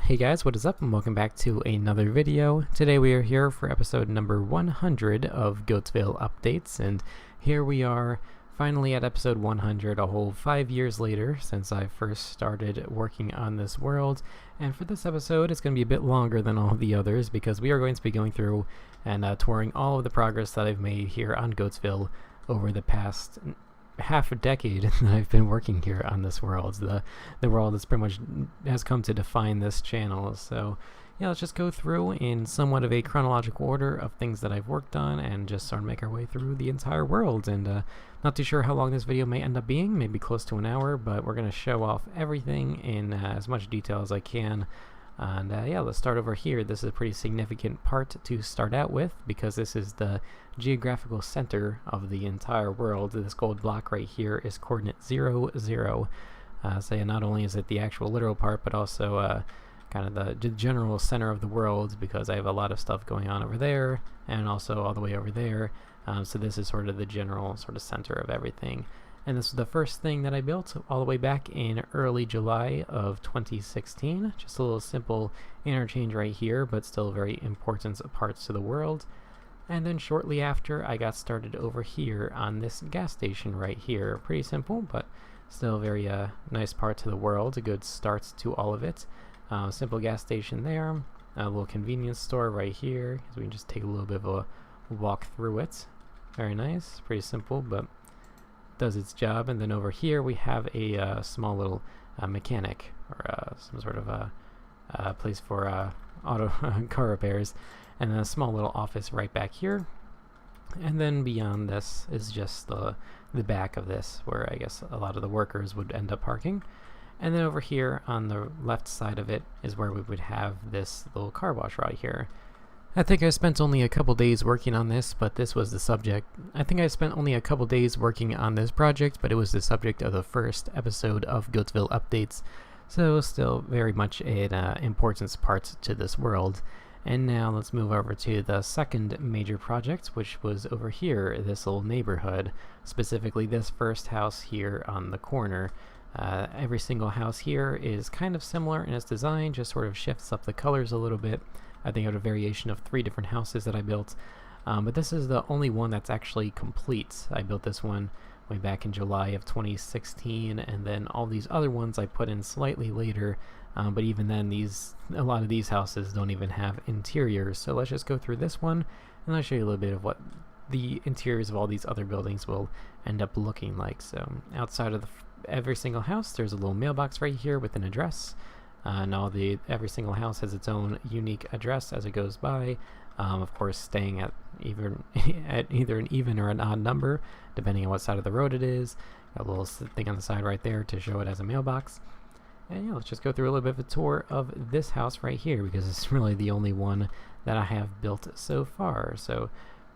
Hey guys, what is up, and welcome back to another video. Today we are here for episode number 100 of Goattville updates, and here we are finally at episode 100, a whole 5 years later since I first started working on this world. And for this episode, it's going to be a bit longer than all the others because we are going to be going through and touring all of the progress that I've made here on Goattville over the past half a decade that I've been working here on this world. The world that's pretty much has come to define this channel. So yeah, let's just go through in somewhat of a chronological order of things that I've worked on and just sort of make our way through the entire world. And not too sure how long this video may end up being, maybe close to an hour, but we're going to show off everything in as much detail as I can. And yeah, let's start over here. This is a pretty significant part to start out with because this is the geographical center of the entire world. This gold block right here is coordinate 0, 0. So yeah, not only is it the actual literal part, but also kind of the general center of the world, because I have a lot of stuff going on over there and also all the way over there. So this is sort of the general sort of center of everything. And this was the first thing that I built all the way back in early July of 2016. Just a little simple interchange right here, but still very important parts to the world. And then shortly after, I got started over here on this gas station right here. Pretty simple, but still a very nice part to the world. A good start to all of it. Simple gas station there. A little convenience store right here, so we can just take a little bit of a walk through it. Very nice, pretty simple, but does its job. And then over here we have a small little mechanic, or some sort of place for auto car repairs, and then a small little office right back here. And then beyond this is just the back of this, where I guess a lot of the workers would end up parking. And then over here on the left side of it is where we would have this little car wash right here. I think I spent only a couple days working on this, but this was the subject. I think I spent only a couple days working on this project, but it was the subject of the first episode of Goattville Updates, so still very much an importance part to this world. And now let's move over to the second major project, which was over here, this little neighborhood, specifically this first house here on the corner. Every single house here is kind of similar in its design, just sort of shifts up the colors a little bit. I think I had a variation of 3 different houses that I built, but this is the only one that's actually complete. I built this one way back in July of 2016, and then all these other ones I put in slightly later, but even then a lot of these houses don't even have interiors. So let's just go through this one, and I'll show you a little bit of what the interiors of all these other buildings will end up looking like. So outside of every single house, there's a little mailbox right here with an address. And every single house has its own unique address as it goes by. Of course, staying at either an even or an odd number, depending on what side of the road it is. Got a little thing on the side right there to show it as a mailbox. And yeah, let's just go through a little bit of a tour of this house right here, because it's really the only one that I have built so far. So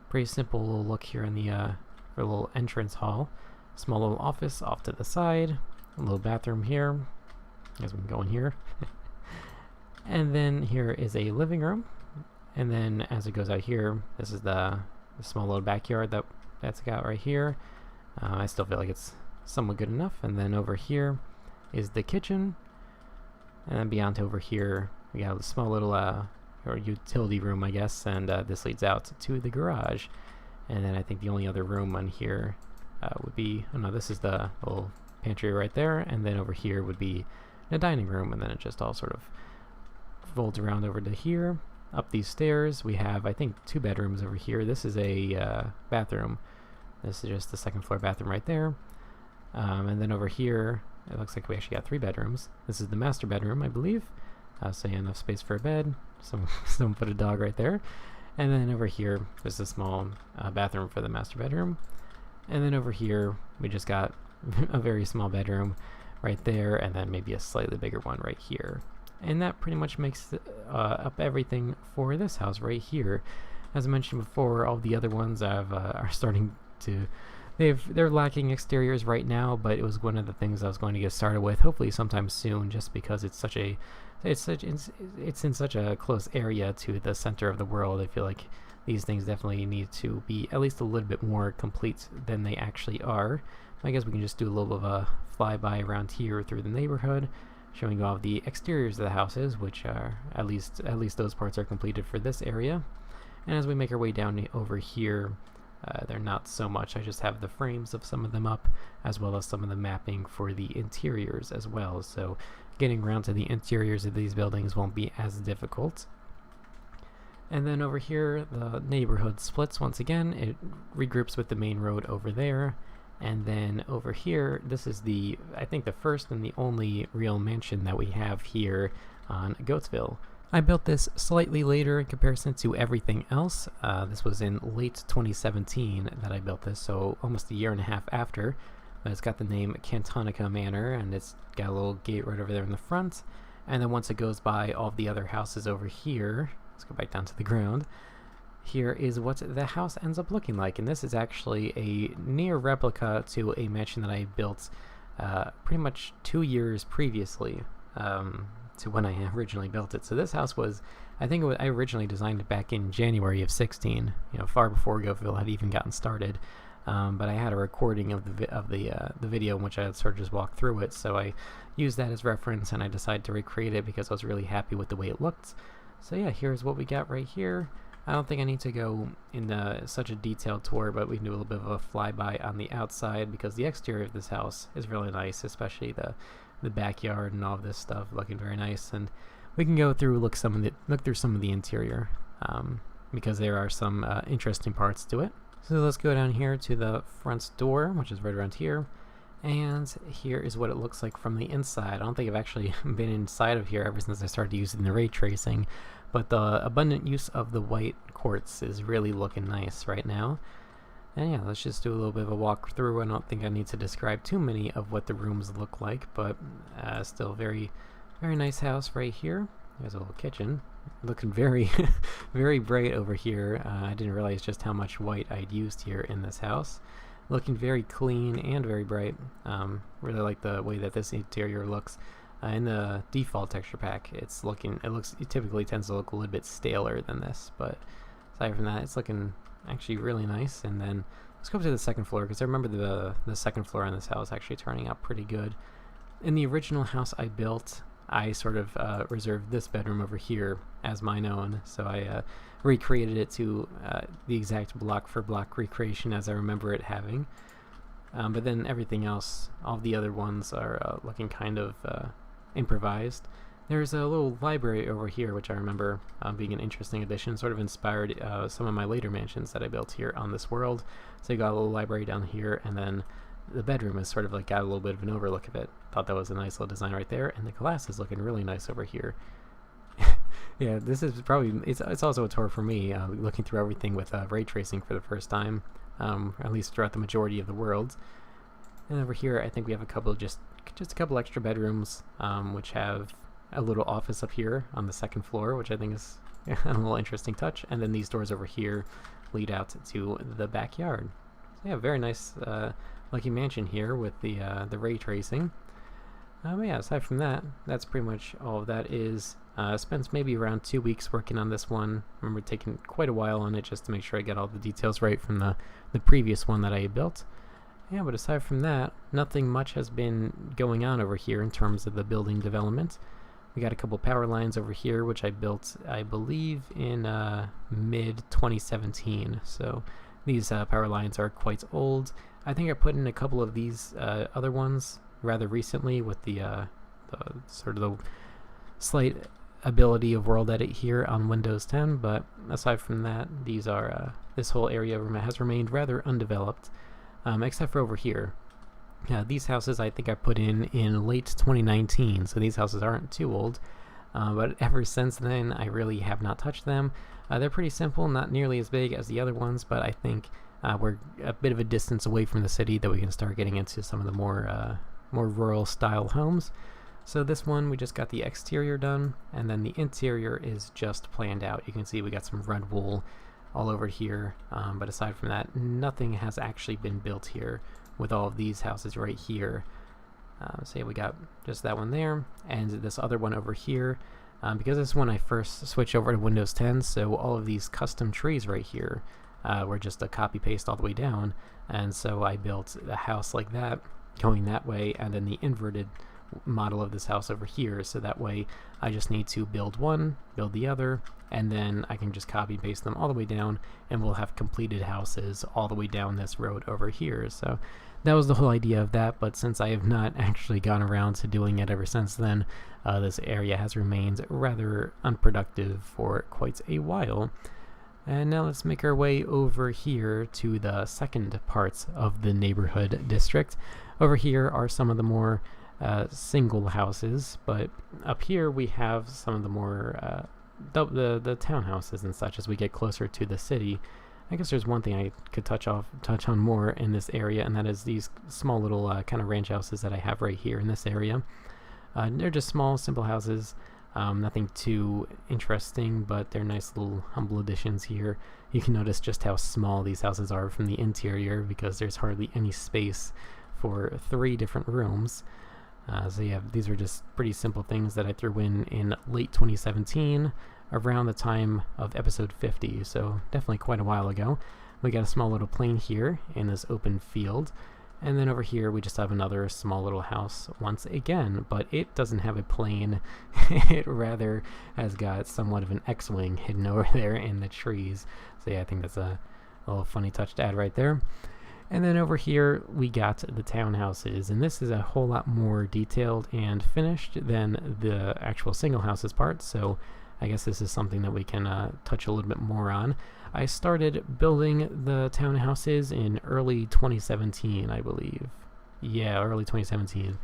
pretty simple little look here in the little entrance hall. Small little office off to the side. A little bathroom here. As we can go in here. And then here is a living room, and then as it goes out here, this is the small little backyard that's got right here. I still feel like it's somewhat good enough. And then over here is the kitchen, and then beyond over here we got a small little or utility room, I guess, and this leads out to the garage. And then I think the only other room on here would be, oh no, this is the little pantry right there, and then over here would be a dining room, and then it just all sort of folds around over to here. Up these stairs we have, I think, 2 bedrooms over here. This is a bathroom. This is just the second floor bathroom right there. And then over here it looks like we actually got 3 bedrooms. This is the master bedroom, I believe. So yeah, enough space for a bed. Someone put a dog right there. And then over here there's a small bathroom for the master bedroom. And then over here we just got a very small bedroom right there, and then maybe a slightly bigger one right here. And that pretty much makes up everything for this house right here. As I mentioned before, all the other ones are starting to, they're lacking exteriors right now, but it was one of the things I was going to get started with, hopefully sometime soon, just because it's in such a close area to the center of the world. I feel like these things definitely need to be at least a little bit more complete than they actually are. I guess we can just do a little bit of a flyby around here through the neighborhood. showing you all the exteriors of the houses, which are at least those parts are completed for this area. And as we make our way down over here, they're not so much. I just have the frames of some of them up, as well as some of the mapping for the interiors as well. So getting around to the interiors of these buildings won't be as difficult. And then over here, the neighborhood splits once again. It regroups with the main road over there. And then over here, this is I think the first and the only real mansion that we have here on Goattville. I built this slightly later in comparison to everything else. This was in late 2017 that I built this, so almost a year and a half after. But it's got the name Cantonica Manor, and it's got a little gate right over there in the front. And then once it goes by all of the other houses over here, let's go back down to the ground. Here is what the house ends up looking like, and this is actually a near replica to a mansion that I built pretty much 2 years previously. To when I originally built it. So this house was, I think I originally designed it back in January of 16, far before Goattville had even gotten started. But I had a recording of the video in which I had sort of just walked through it, so I used that as reference, and I decided to recreate it because I was really happy with the way it looked. So yeah, here's what we got right here. I don't think I need to go into such a detailed tour, but we can do a little bit of a flyby on the outside because the exterior of this house is really nice, especially the backyard and all of this stuff looking very nice. And we can go through look through some of the interior because there are some interesting parts to it. So let's go down here to the front door, which is right around here, and here is what it looks like from the inside. I don't think I've actually been inside of here ever since I started using the ray tracing, but the abundant use of the white quartz is really looking nice right now. And yeah, let's just do a little bit of a walk through. I don't think I need to describe too many of what the rooms look like, but still very, very nice house right here. There's a little kitchen. Looking very, very bright over here. I didn't realize just how much white I'd used here in this house. Looking very clean and very bright. Really like the way that this interior looks. In the default texture pack, it typically tends to look a little bit staler than this, but aside from that, it's looking actually really nice. And then let's go up to the second floor, because I remember the second floor on this house actually turning out pretty good. In the original house I built, I sort of reserved this bedroom over here as mine own, so I recreated it to the exact block for block recreation as I remember it having. But then everything else, all the other ones are looking kind of improvised. There's a little library over here, which I remember being an interesting addition, sort of inspired some of my later mansions that I built here on this world. So you got a little library down here, and then the bedroom is sort of like got a little bit of an overlook of it. Thought that was a nice little design right there, and the glass is looking really nice over here. Yeah, this is probably, it's also a tour for me, looking through everything with ray tracing for the first time, at least throughout the majority of the world. And over here, I think we have a couple, just a couple extra bedrooms, which have a little office up here on the second floor, which I think is a little interesting touch. And then these doors over here lead out to the backyard. So yeah, very nice looking mansion here with the ray tracing. But yeah, aside from that, that's pretty much all of that is. Spent maybe around 2 weeks working on this one. I remember taking quite a while on it just to make sure I got all the details right from the previous one that I had built. Yeah, but aside from that, nothing much has been going on over here in terms of the building development. We got a couple power lines over here, which I built, I believe, in mid-2017. So these power lines are quite old. I think I put in a couple of these other ones rather recently with the sort of the slight ability of world edit here on Windows 10, but aside from that, these are this whole area has remained rather undeveloped, except for over here. These houses I think I put in late 2019, so these houses aren't too old, but ever since then I really have not touched them. They're pretty simple, not nearly as big as the other ones, but I think we're a bit of a distance away from the city that we can start getting into some of the more rural style homes. So this one, we just got the exterior done, and then the interior is just planned out. You can see we got some red wool all over here, but aside from that, nothing has actually been built here with all of these houses right here. So yeah, we got just that one there, and this other one over here. Because this one I first switched over to Windows 10, so all of these custom trees right here were just a copy-paste all the way down, and so I built a house like that, going that way, and then the inverted model of this house over here, so that way I just need to build one, build the other, and then I can just copy paste them all the way down, and we'll have completed houses all the way down this road over here. So that was the whole idea of that, but since I have not actually gone around to doing it ever since then, this area has remained rather unproductive for quite a while. And now let's make our way over here to the second parts of the neighborhood district. Over here are some of the more single houses, but up here we have some of the more the townhouses and such as we get closer to the city. I guess there's one thing I could touch on more in this area, and that is these small little kind of ranch houses that I have right here in this area. They're just small, simple houses. Nothing too interesting, but they're nice little humble additions here. You can notice just how small these houses are from the interior because there's hardly any space for 3 different rooms. So yeah, these are just pretty simple things that I threw in late 2017, around the time of episode 50, so definitely quite a while ago. We got a small little plane here in this open field. And then over here we just have another small little house once again, but it doesn't have a plane. It rather has got somewhat of an X-wing hidden over there in the trees. So yeah, I think that's a little funny touch to add right there. And then over here we got the townhouses, and this is a whole lot more detailed and finished than the actual single houses part, so I guess this is something that we can touch a little bit more on. I started building the townhouses in early 2017, I believe. Yeah, early 2017.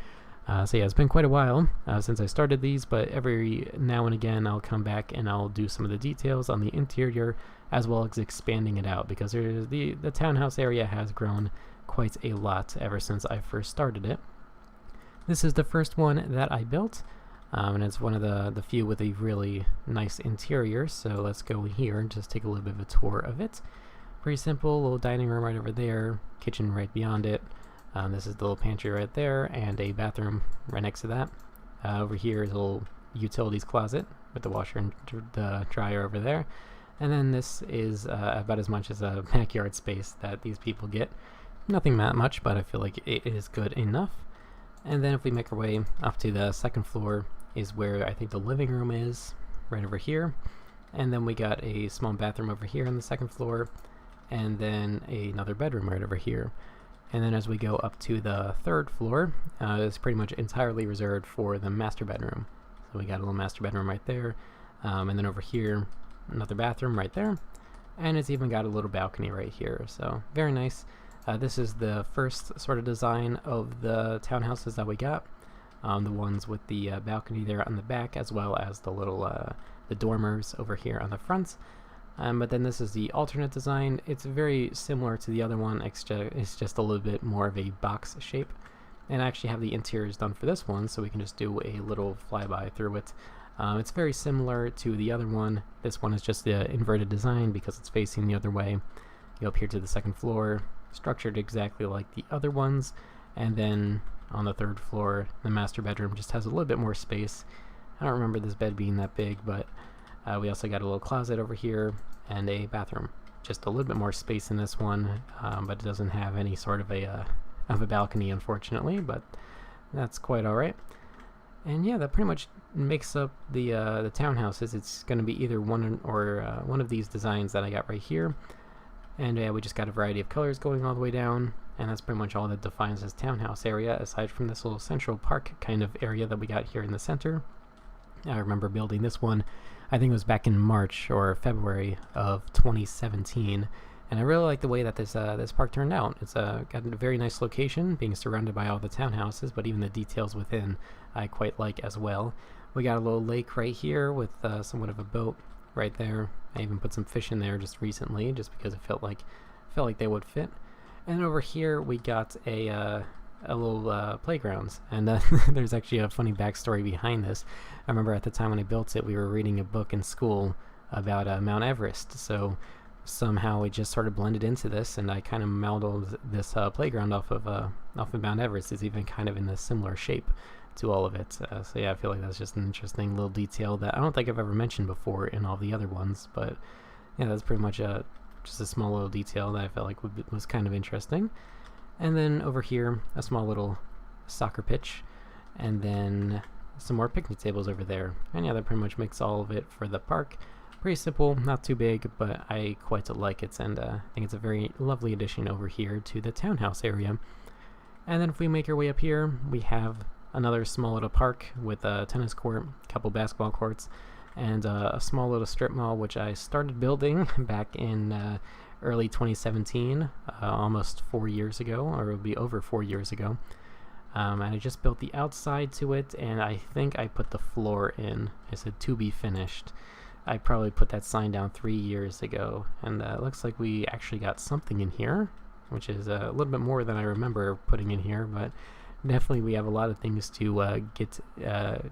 So yeah, it's been quite a while since I started these, but every now and again I'll come back and I'll do some of the details on the interior as well as expanding it out, because the townhouse area has grown quite a lot ever since I first started it. This is the first one that I built. And it's one of the few with a really nice interior, so let's go here and just take a little bit of a tour of it. Pretty simple, little dining room right over there, kitchen right beyond it. This is the little pantry right there, and a bathroom right next to that. Over here is a little utilities closet with the washer and the dryer over there. And then this is about as much as a backyard space that these people get. Nothing that much, but I feel like it is good enough. And then if we make our way up to the second floor, is where I think the living room is, right over here. And then we got a small bathroom over here on the second floor, and then another bedroom right over here. And then as we go up to the third floor, it's pretty much entirely reserved for the master bedroom. So we got a little master bedroom right there, and then over here, another bathroom right there, and it's even got a little balcony right here, so very nice. This is the first sort of design of the townhouses that we got. The ones with the balcony there on the back, as well as the little the dormers over here on the front. But then this is the alternate design. It's very similar to the other one, it's just a little bit more of a box shape. And I actually have the interiors done for this one, so we can just do a little flyby through it. It's very similar to the other one. This one is just the inverted design because it's facing the other way. You go up here to the second floor, structured exactly like the other ones, and then on the third floor, the master bedroom just has a little bit more space. I don't remember this bed being that big, but we also got a little closet over here and a bathroom. Just a little bit more space in this one, but it doesn't have any sort of a balcony, unfortunately, but that's quite alright. And yeah, that pretty much makes up the townhouses. It's going to be either one or one of these designs that I got right here. And we just got a variety of colors going all the way down, and that's pretty much all that defines this townhouse area, aside from this little central park kind of area that we got here in the center. I remember building this one, I think it was back in March or February of 2017, and I really like the way that this park turned out. It's got a very nice location, being surrounded by all the townhouses, but even the details within I quite like as well. We got a little lake right here with somewhat of a boat right there. I even put some fish in there just recently, just because it felt like they would fit. And over here we got a little playgrounds, and there's actually a funny backstory behind this. I remember at the time when I built it, we were reading a book in school about Mount Everest, so somehow it just sort of blended into this, and I kind of modeled this playground off of Mount Everest. It's even kind of in a similar shape to all of it. So yeah, I feel like that's just an interesting little detail that I don't think I've ever mentioned before in all the other ones, but yeah, that's pretty much just a small little detail that I felt like was kind of interesting. And then over here, a small little soccer pitch, and then some more picnic tables over there. And yeah, that pretty much makes all of it for the park. Pretty simple, not too big, but I quite like it, and I think it's a very lovely addition over here to the townhouse area. And then if we make our way up here, we have another small little park with a tennis court, a couple basketball courts, and a small little strip mall, which I started building back in early 2017, almost 4 years ago, or it would be over 4 years ago. And I just built the outside to it, and I think I put the floor in. It said to be finished. I probably put that sign down 3 years ago, and it looks like we actually got something in here, which is a little bit more than I remember putting in here, but definitely we have a lot of things to get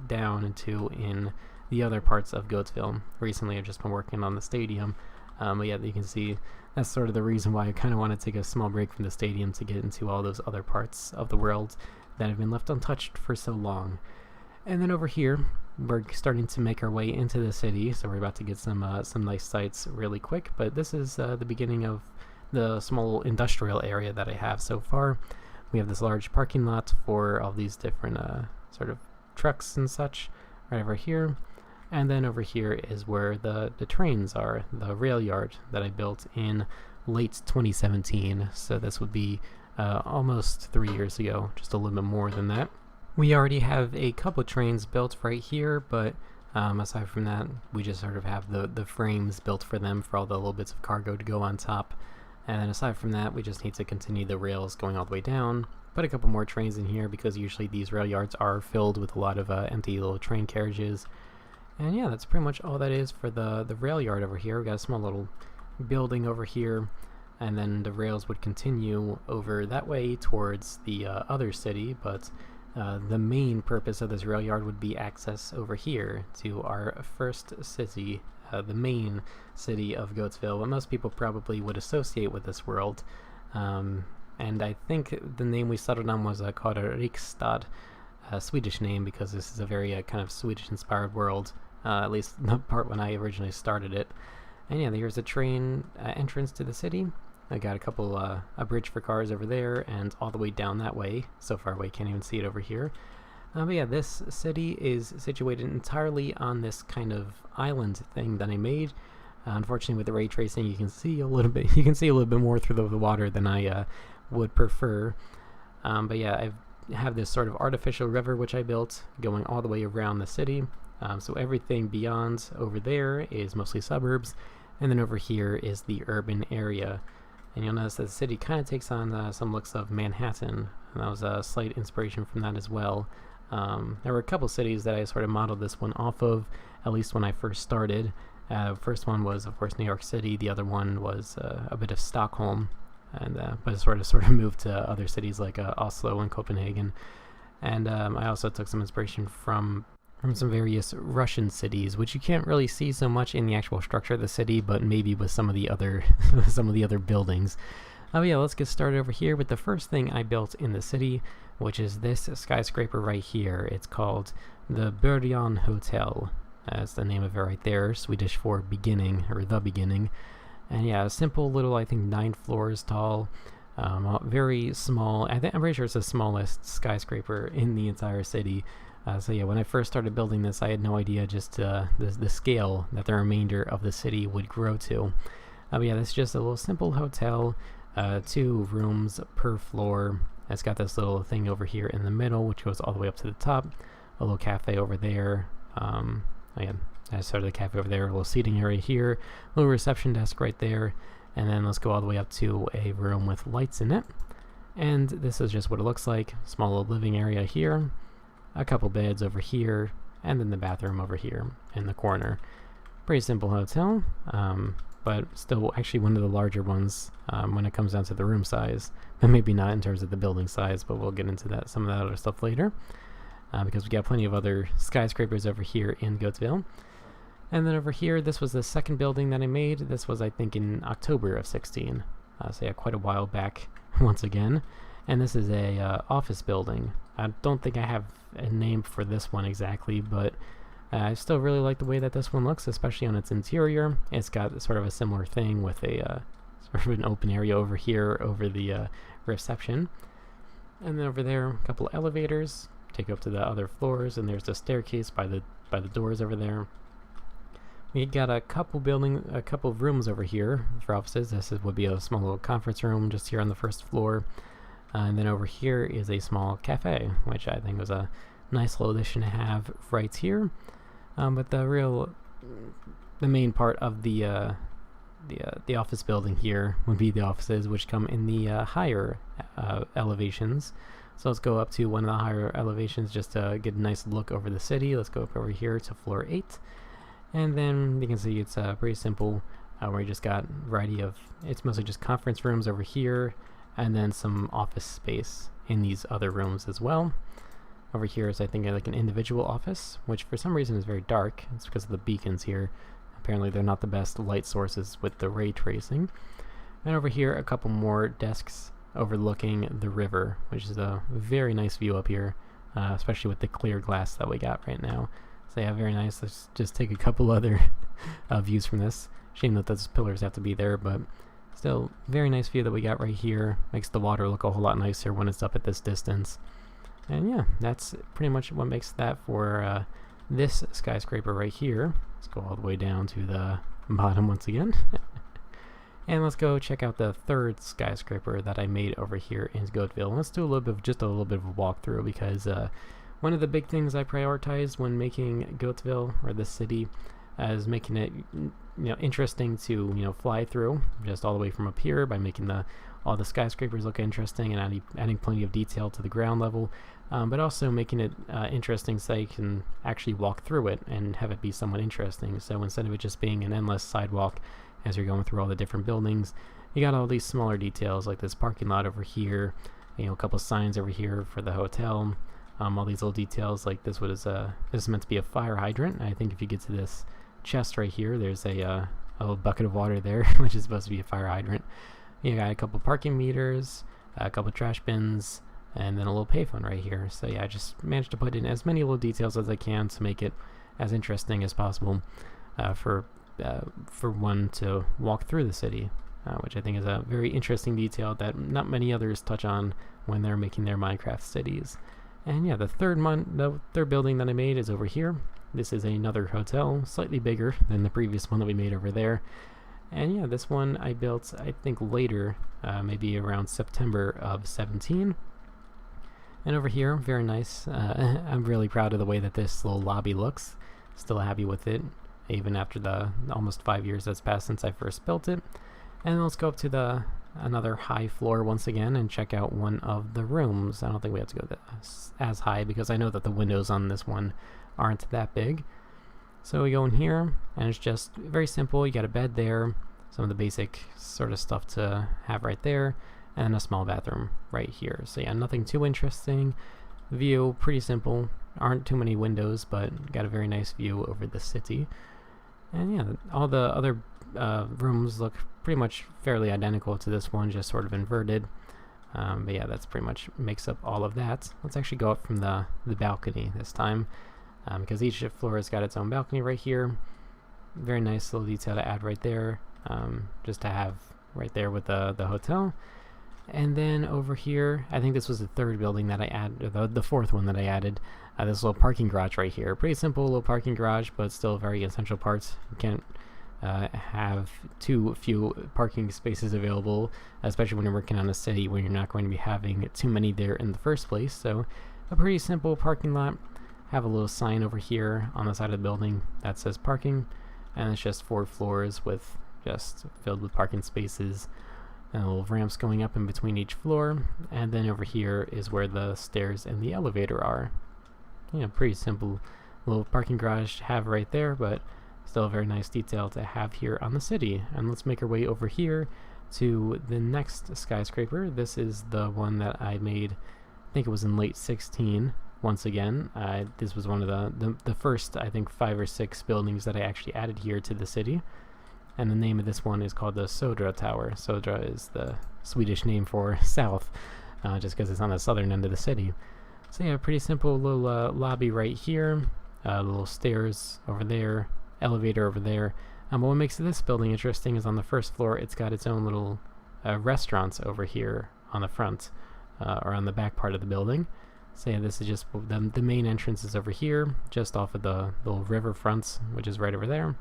down into in the other parts of Goattville. Recently I've just been working on the stadium, but yeah, you can see that's sort of the reason why I kind of want to take a small break from the stadium to get into all those other parts of the world that have been left untouched for so long. And then over here, we're starting to make our way into the city, so we're about to get some nice sights really quick, but this is the beginning of the small industrial area that I have so far. We have this large parking lot for all these different sort of trucks and such right over here. And then over here is where the trains are, the rail yard that I built in late 2017. So this would be almost 3 years ago, just a little bit more than that. We already have a couple trains built right here, but aside from that, we just sort of have the frames built for them for all the little bits of cargo to go on top. And then aside from that, we just need to continue the rails going all the way down. Put a couple more trains in here because usually these rail yards are filled with a lot of empty little train carriages. And yeah, that's pretty much all that is for the rail yard over here. We've got a small little building over here, and then the rails would continue over that way towards the other city, but the main purpose of this rail yard would be access over here to our first city, the main city of Goattville, what most people probably would associate with this world. And I think the name we settled on was called Riksstad, a Swedish name, because this is a very kind of Swedish-inspired world, at least the part when I originally started it. And yeah, here's a train entrance to the city. I got a couple, a bridge for cars over there, and all the way down that way. So far away, can't even see it over here. But yeah, this city is situated entirely on this kind of island thing that I made. Unfortunately, with the ray tracing, you can see a little bit. You can see a little bit more through the water than I would prefer. But yeah, I have this sort of artificial river which I built going all the way around the city. So everything beyond over there is mostly suburbs, and then over here is the urban area. And you'll notice that the city kind of takes on some looks of Manhattan, and that was a slight inspiration from that as well. There were a couple cities that I sort of modeled this one off of, at least when I first started. First one was, of course, New York City. The other one was a bit of Stockholm, and but it sort of moved to other cities like Oslo and Copenhagen. And I also took some inspiration from some various Russian cities, which you can't really see so much in the actual structure of the city, but maybe with some of the other buildings. Yeah, let's get started over here with the first thing I built in the city, which is this skyscraper right here. It's called the Början Hotel. That's the name of it right there, Swedish for beginning, or the beginning. And yeah, a simple little, I think 9 floors tall, very small. I'm pretty sure it's the smallest skyscraper in the entire city. So yeah, when I first started building this, I had no idea just the scale that the remainder of the city would grow to. But yeah, this is just a little simple hotel, 2 rooms per floor. It's got this little thing over here in the middle, which goes all the way up to the top. A little cafe over there. Again, I started the cafe over there, a little seating area here, a little reception desk right there, and then let's go all the way up to a room with lights in it. And this is just what it looks like. Small little living area here. A couple beds over here, and then the bathroom over here in the corner. Pretty simple hotel, but still actually one of the larger ones when it comes down to the room size. But maybe not in terms of the building size, but we'll get into some of that other stuff later. Because we got plenty of other skyscrapers over here in Goattville. And then over here, this was the second building that I made. This was, I think, in October of 16. So yeah, quite a while back once again. And this is a office building. I don't think I have a name for this one exactly, but I still really like the way that this one looks, especially on its interior. It's got sort of a similar thing with a sort of an open area over here over the reception. And then over there, a couple elevators take you up to the other floors, and there's the staircase by the doors over there. We got a couple of rooms over here for offices. Would be a small little conference room just here on the first floor. And then over here is a small cafe, which I think was a nice little addition to have right here. But the main part of the office building here would be the offices, which come in the higher elevations. So let's go up to one of the higher elevations just to get a nice look over the city. Let's go up over here to floor 8. And then you can see it's pretty simple, where you just got a variety of, it's mostly just conference rooms over here, and then some office space in these other rooms as well. Over here is, I think, like an individual office, which for some reason is very dark. It's because of the beacons here. Apparently they're not the best light sources with the ray tracing. And over here, a couple more desks overlooking the river, which is a very nice view up here, especially with the clear glass that we got right now. So yeah, very nice. Let's just take a couple other views from this. Shame that those pillars have to be there, but still, very nice view that we got right here. Makes the water look a whole lot nicer when it's up at this distance. And yeah, that's pretty much what makes that for this skyscraper right here. Let's go all the way down to the bottom once again. And let's go check out the third skyscraper that I made over here in Goattville. Let's do a little bit of a walkthrough, because one of the big things I prioritize when making Goattville, or this city, is making it interesting to fly through, just all the way from up here, by making all the skyscrapers look interesting and adding plenty of detail to the ground level, but also making it interesting so you can actually walk through it and have it be somewhat interesting. So instead of it just being an endless sidewalk as you're going through all the different buildings, you got all these smaller details like this parking lot over here, a couple signs over here for the hotel, all these little details like this is meant to be a fire hydrant. I think if you get to this chest right here, there's a little bucket of water there, which is supposed to be a fire hydrant. You got a couple parking meters, a couple trash bins, and then a little payphone right here. So yeah, I just managed to put in as many little details as I can to make it as interesting as possible for one to walk through the city, which I think is a very interesting detail that not many others touch on when they're making their Minecraft cities. And yeah, the third building that I made is over here. This is another hotel, slightly bigger than the previous one that we made over there. And yeah, this one I built, I think, later, maybe around September of 17. And over here, very nice. I'm really proud of the way that this little lobby looks. Still happy with it, even after the almost 5 years that's passed since I first built it. And let's go up to another high floor once again and check out one of the rooms. I don't think we have to go as high, because I know that the windows on this one aren't that big. So we go in here, and it's just very simple. You got a bed there, some of the basic sort of stuff to have right there, and a small bathroom right here. So yeah, nothing too interesting. View, pretty simple. Aren't too many windows, but got a very nice view over the city. And yeah, all the other rooms look pretty much fairly identical to this one, just sort of inverted. But yeah, that's pretty much makes up all of that. Let's actually go up from the balcony this time, because each floor has got its own balcony right here. Very nice little detail to add right there, just to have right there with the hotel. And then over here, I think this was the third building that I added, or the fourth one that I added, this little parking garage right here. Pretty simple little parking garage, but still very essential parts. You can't have too few parking spaces available, especially when you're working on a city where you're not going to be having too many there in the first place. So a pretty simple parking lot. Have a little sign over here on the side of the building that says parking, and it's just 4 floors with just filled with parking spaces, and little ramps going up in between each floor. And then over here is where the stairs and the elevator are. Pretty simple little parking garage to have right there, but still a very nice detail to have here on the city. And let's make our way over here to the next skyscraper. This is the one that I made, I think it was in late 16. Once again, this was one of the first, I think, 5 or 6 buildings that I actually added here to the city. And the name of this one is called the Södra Tower. Södra is the Swedish name for south, just because it's on the southern end of the city. So yeah, pretty simple little lobby right here, little stairs over there, elevator over there. But what makes this building interesting is on the first floor, it's got its own little restaurants over here on the front, or on the back part of the building. So yeah, this is just the main entrance is over here, just off of the little river fronts, which is right over there.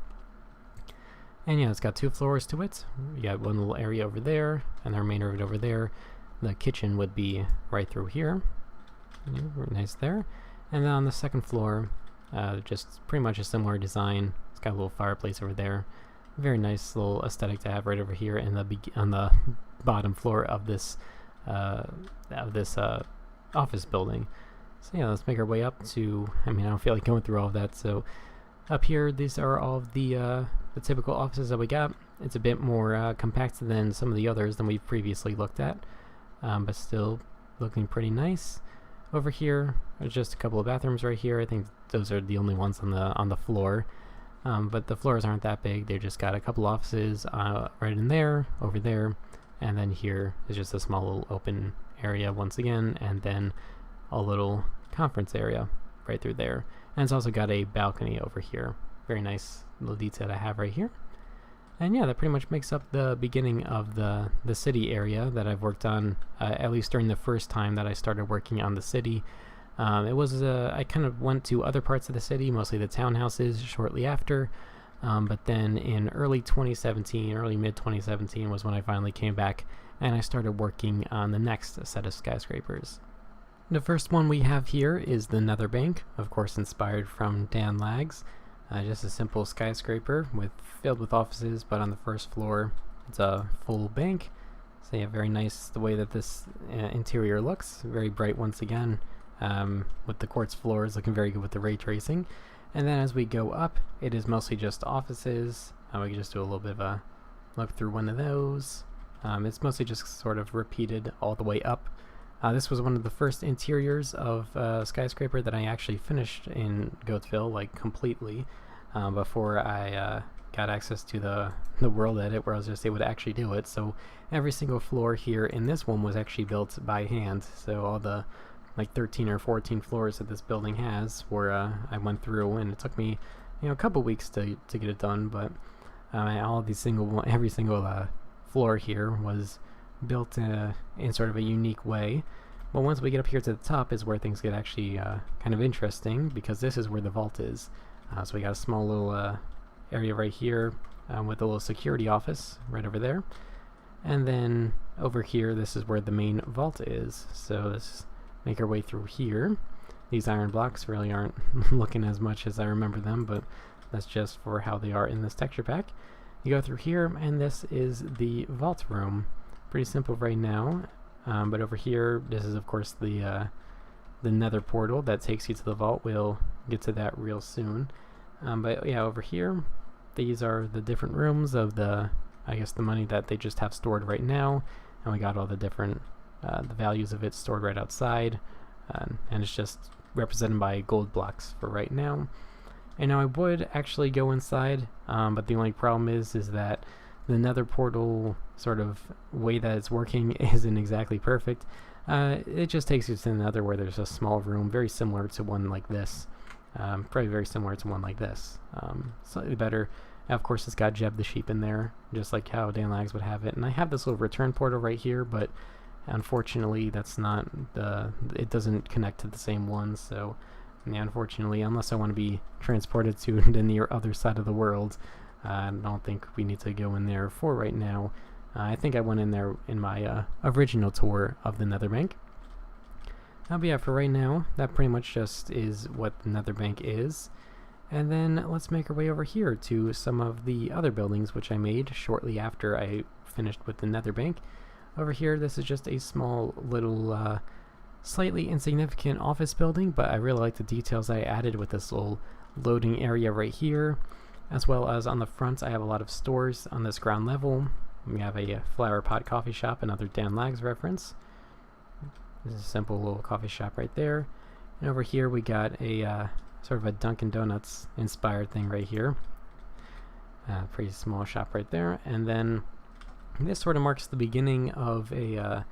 And yeah, it's got 2 floors to it. You got one little area over there, and the remainder of it over there. The kitchen would be right through here. Yeah, nice there. And then on the second floor, just pretty much a similar design. It's got a little fireplace over there. Very nice little aesthetic to have right over here in on the bottom floor of this office building. So yeah, let's make our way up to, I mean, I don't feel like going through all of that, so up here these are all of the typical offices that we got. It's a bit more compact than some of the others than we've previously looked at, but still looking pretty nice. Over here there's just a couple of bathrooms right here. I think those are the only ones on the floor, but the floors aren't that big. They just got a couple offices right in there, over there, and then here is just a small little open area once again, and then a little conference area right through there. And it's also got a balcony over here. Very nice little detail to have right here. And yeah, that pretty much makes up the beginning of the city area that I've worked on, at least during the first time that I started working on the city. I kind of went to other parts of the city, mostly the townhouses, shortly after. But then in early mid 2017 was when I finally came back and I started working on the next set of skyscrapers. The first one we have here is the Nether Bank, of course inspired from Dan Lagg's. Just a simple skyscraper filled with offices, but on the first floor it's a full bank. So yeah, very nice the way that this interior looks. Very bright once again, with the quartz floors looking very good with the ray tracing. And then as we go up, it is mostly just offices. We can just do a little bit of a look through one of those. It's mostly just sort of repeated all the way up. This was one of the first interiors of skyscraper that I actually finished in Goattville, like completely, before I got access to the world edit where I was just able to actually do it. So every single floor here in this one was actually built by hand. So all the like 13 or 14 floors that this building has, where I went through, and it took me, a couple weeks to get it done. But every single floor here was built in sort of a unique way. But once we get up here to the top is where things get actually kind of interesting, because this is where the vault is. So we got a small little area right here with a little security office right over there. And then over here, this is where the main vault is. So let's make our way through here. These iron blocks really aren't looking as much as I remember them, but that's just for how they are in this texture pack. You go through here, and this is the vault room. Pretty simple right now, but over here, this is of course the nether portal that takes you to the vault. We'll get to that real soon. But yeah, over here, these are the different rooms of the money that they just have stored right now, and we got all the different the values of it stored right outside, and it's just represented by gold blocks for right now. And now I would actually go inside, but the only problem is that the nether portal sort of way that it's working isn't exactly perfect. It just takes you to the nether, where there's a small room very similar to one like this. Probably very similar to one like this. Slightly better. Of course, it's got Jeb the sheep in there, just like how Dan Lags would have it. And I have this little return portal right here, but unfortunately that's not it doesn't connect to the same one. So yeah, unfortunately, unless I want to be transported to the near other side of the world, I don't think we need to go in there for right now. I think I went in there in my original tour of the Nether Bank. But yeah, for right now, that pretty much just is what the Nether Bank is. And then let's make our way over here to some of the other buildings which I made shortly after I finished with the Nether Bank. Over here, this is just a small little slightly insignificant office building, but I really like the details I added with this little loading area right here, as well as on the front I have a lot of stores on this ground level. We have a flower pot coffee shop, another Dan Lags reference. This is a simple little coffee shop right there. And over here we got a sort of a Dunkin' Donuts inspired thing right here. Pretty small shop right there. And then this sort of marks the beginning of a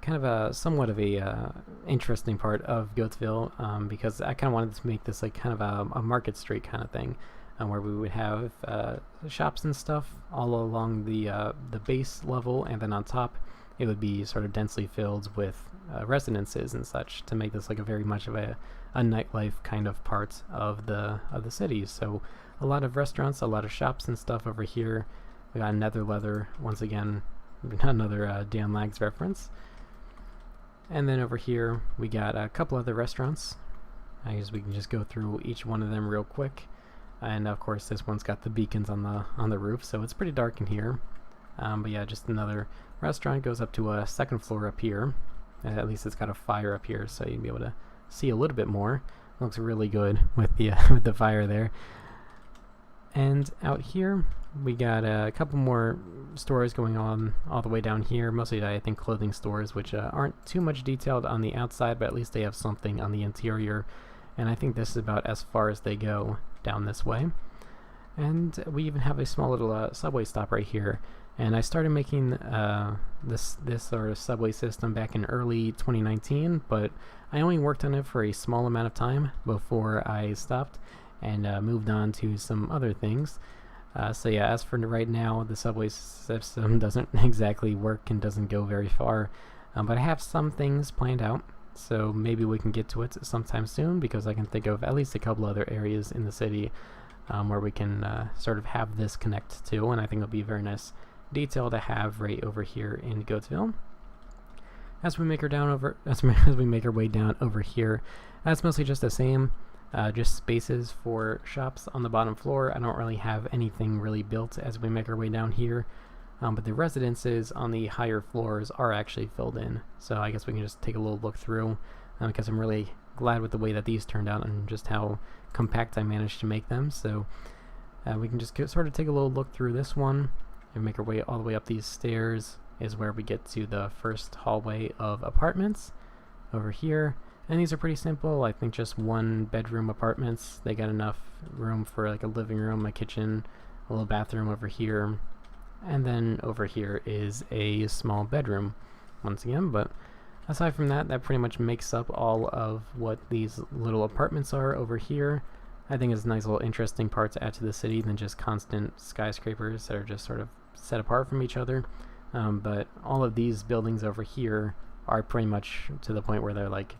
kind of a somewhat of a interesting part of Goattville, because I kind of wanted to make this like kind of a market street kind of thing, where we would have shops and stuff all along the base level, and then on top it would be sort of densely filled with residences and such to make this like a very much of a nightlife kind of part of the city. So a lot of restaurants, a lot of shops and stuff over here. We got Nether Leather, once again, another Dan Lags reference. And then over here we got a couple other restaurants. I guess we can just go through each one of them real quick. And of course this one's got the beacons on the roof, so it's pretty dark in here. But yeah, just another restaurant. Goes up to a second floor up here. At least it's got a fire up here, so you'll be able to see a little bit more. Looks really good with the with the fire there. And out here we got a couple more stores going on all the way down here. Mostly I think clothing stores, which aren't too much detailed on the outside, but at least they have something on the interior. And I think this is about as far as they go down this way. And we even have a small little subway stop right here. And I started making this sort of subway system back in early 2019, but I only worked on it for a small amount of time before I stopped and moved on to some other things. So yeah, as for right now, the subway system doesn't exactly work and doesn't go very far, but I have some things planned out, so maybe we can get to it sometime soon, because I can think of at least a couple other areas in the city where we can sort of have this connect to, and I think it'll be a very nice detail to have right over here in Goattville. As we make our way down over here, that's mostly just the same. Just spaces for shops on the bottom floor. I don't really have anything really built as we make our way down here, but the residences on the higher floors are actually filled in. So I guess we can just take a little look through, because I'm really glad with the way that these turned out and just how compact I managed to make them. So we can just sort of take a little look through this one and make our way all the way up these stairs is where we get to the first hallway of apartments over here. And these are pretty simple. I think just one bedroom apartments. They got enough room for like a living room, a kitchen, a little bathroom over here, and then over here is a small bedroom once again. But aside from that, that pretty much makes up all of what these little apartments are over here. I think it's a nice little interesting part to add to the city than just constant skyscrapers that are just sort of set apart from each other. But all of these buildings over here are pretty much to the point where they're like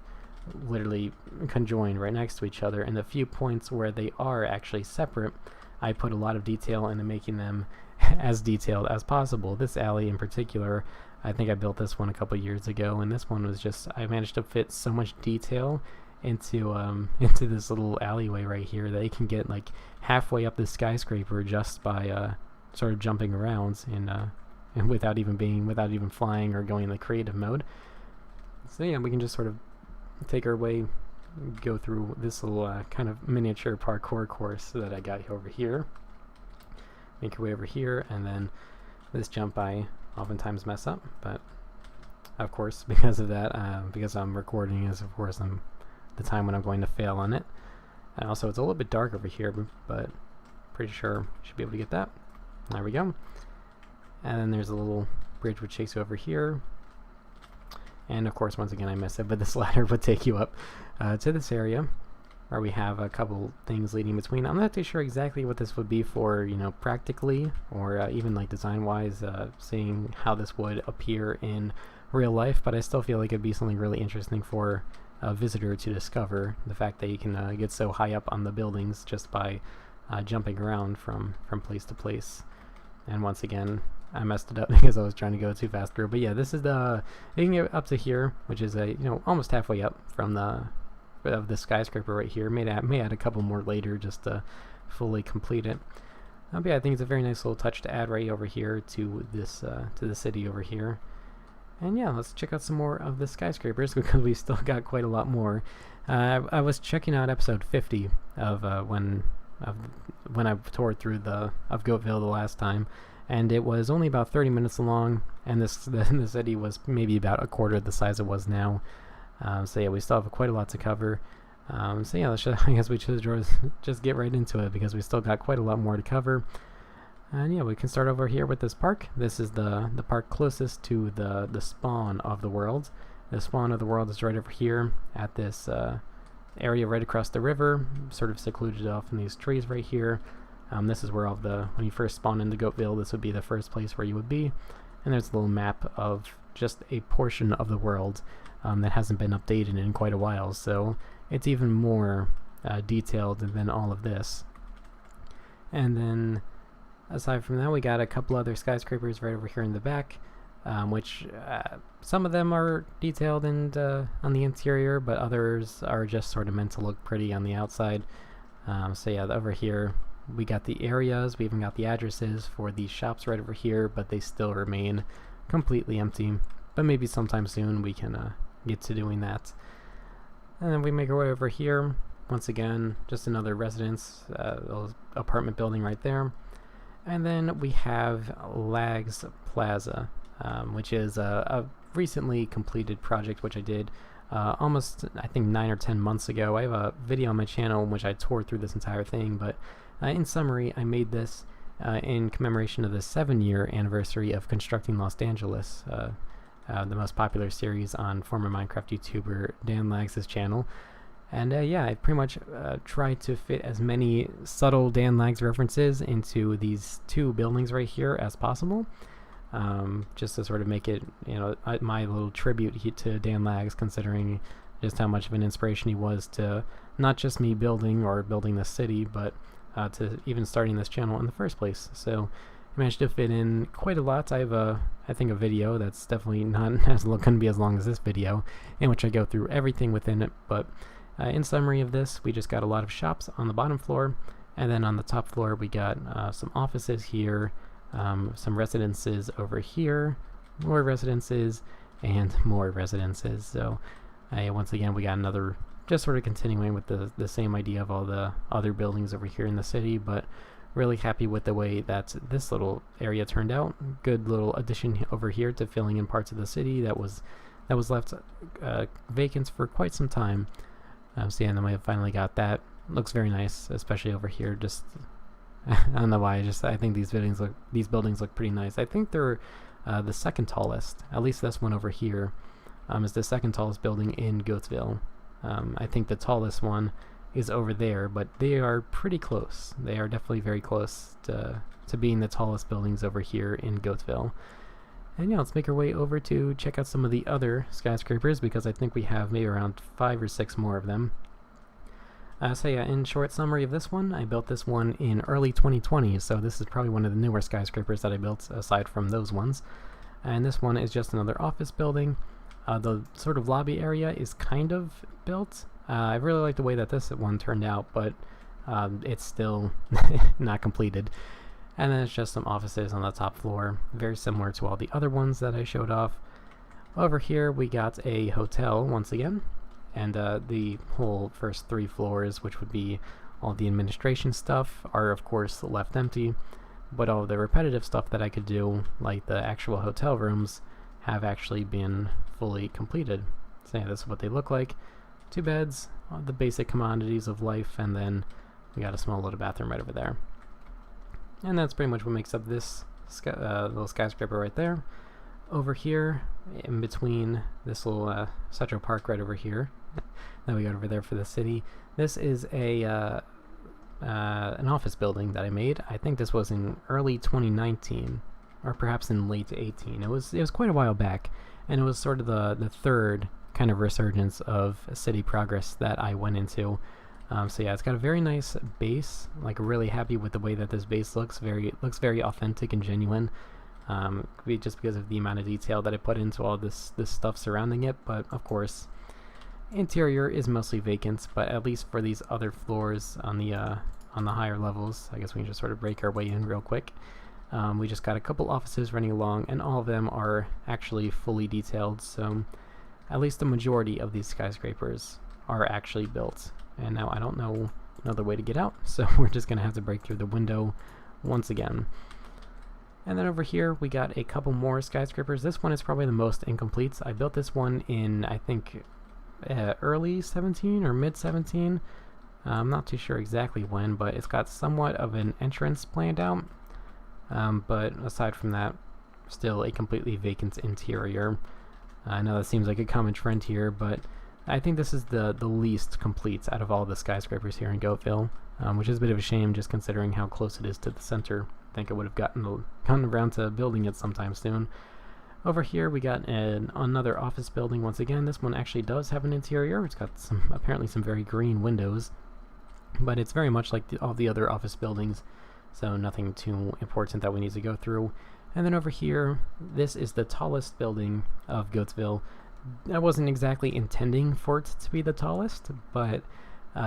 literally conjoined right next to each other, and the few points where they are actually separate, I put a lot of detail into making them as detailed as possible. This alley in particular, I think I built this one a couple years ago, and this one was just, I managed to fit so much detail into this little alleyway right here that you can get like halfway up the skyscraper just by sort of jumping around and without even flying or going in the creative mode. So yeah, we can just sort of take our way, go through this little kind of miniature parkour course that I got over here. Make your way over here, and then this jump I oftentimes mess up, but of course because of that, because I'm recording is of course the time when I'm going to fail on it. And also it's a little bit dark over here, but pretty sure should be able to get that. There we go. And then there's a little bridge which takes you over here. And of course, once again, I messed up, but this ladder would take you up to this area where we have a couple things leading between. I'm not too sure exactly what this would be for, you know, practically, or even like design-wise, seeing how this would appear in real life, but I still feel like it'd be something really interesting for a visitor to discover, the fact that you can get so high up on the buildings just by jumping around from place to place. And once again, I messed it up because I was trying to go too fast through. But yeah, this is you can get up to here, which is almost halfway up from the skyscraper right here. May add a couple more later just to fully complete it. But yeah, I think it's a very nice little touch to add right over here to this to the city over here. And yeah, let's check out some more of the skyscrapers because we still got quite a lot more. I was checking out episode 50 of when I toured through of Goattville the last time, and it was only about 30 minutes long, and the city was maybe about a quarter the size it was now. So yeah, we still have quite a lot to cover. So yeah, I guess we should just get right into it because we still got quite a lot more to cover. And yeah, we can start over here with this park. This is the park closest to the spawn of the world. The spawn of the world is right over here at this area right across the river, sort of secluded off in these trees right here. This is where when you first spawn into Goattville, this would be the first place where you would be. And there's a little map of just a portion of the world that hasn't been updated in quite a while, so it's even more detailed than all of this. And then aside from that, we got a couple other skyscrapers right over here in the back, which some of them are detailed and on the interior, but others are just sort of meant to look pretty on the outside. So yeah, over here we got the areas, we even got the addresses for these shops right over here, but they still remain completely empty. But maybe sometime soon we can get to doing that. And then we make our way over here. Once again, just another residence, apartment building right there. And then we have Lags Plaza, which is a recently completed project which I did almost, I think, 9 or 10 months ago. I have a video on my channel in which I toured through this entire thing, but in summary, I made this in commemoration of the 7-year anniversary of constructing Los Angeles, the most popular series on former Minecraft YouTuber Dan Lags' channel. And yeah, I pretty much tried to fit as many subtle Dan Lags references into these 2 buildings right here as possible, just to sort of make it, you know, my little tribute to Dan Lags, considering just how much of an inspiration he was to not just me building this city, but to even starting this channel in the first place. So I managed to fit in quite a lot. I have I think a video that's definitely not going to be as long as this video, in which I go through everything within it, but in summary of this, we just got a lot of shops on the bottom floor, and then on the top floor we got some offices here, some residences over here, more residences, and more residences. So once again, we got another, just sort of continuing with the same idea of all the other buildings over here in the city, but really happy with the way that this little area turned out. Good little addition over here to filling in parts of the city that was left vacant for quite some time. So yeah, and then we finally got that. Looks very nice, especially over here. Just I don't know why. I think these buildings look pretty nice. I think they're the second tallest. At least this one over here is the second tallest building in Goattville. I think the tallest one is over there, but they are pretty close. They are definitely very close to being the tallest buildings over here in Goattville. And yeah, let's make our way over to check out some of the other skyscrapers, because I think we have maybe around 5 or 6 more of them. So yeah, in short summary of this one, I built this one in early 2020, so this is probably one of the newer skyscrapers that I built, aside from those ones. And this one is just another office building. The sort of lobby area is kind of built. I really like the way that this one turned out, but it's still not completed. And then it's just some offices on the top floor, very similar to all the other ones that I showed off. Over here we got a hotel once again, and the whole first 3 floors, which would be all the administration stuff, are of course left empty, but all the repetitive stuff that I could do, like the actual hotel rooms, have actually been fully completed. So yeah, this is what they look like. 2 beds, the basic commodities of life, and then we got a small little bathroom right over there. And that's pretty much what makes up this little skyscraper right there. Over here, in between this little Central Park right over here, that we got over there for the city, this is an office building that I made. I think this was in early 2019, or perhaps in late 18. It was quite a while back, and it was sort of the third kind of resurgence of city progress that I went into. So yeah, it's got a very nice base. Like, really happy with the way that this base looks. Looks very authentic and genuine. Just because of the amount of detail that I put into all this stuff surrounding it. But of course, interior is mostly vacant. But at least for these other floors on the higher levels, I guess we can just sort of break our way in real quick. We just got a couple offices running along, and all of them are actually fully detailed. So at least the majority of these skyscrapers are actually built. And now I don't know another way to get out, so we're just going to have to break through the window once again. And then over here we got a couple more skyscrapers. This one is probably the most incomplete. I built this one in, I think, early 17 or mid 17. I'm not too sure exactly when, but it's got somewhat of an entrance planned out. But aside from that, still a completely vacant interior. I know that seems like a common trend here, but I think this is the least complete out of all the skyscrapers here in Goattville, which is a bit of a shame just considering how close it is to the center. I think I would have gotten around to building it sometime soon. Over here we got another office building once again. This one actually does have an interior. It's got apparently some very green windows, but it's very much like all the other office buildings, so nothing too important that we need to go through. And then over here, this is the tallest building of Goattville. I wasn't exactly intending for it to be the tallest, but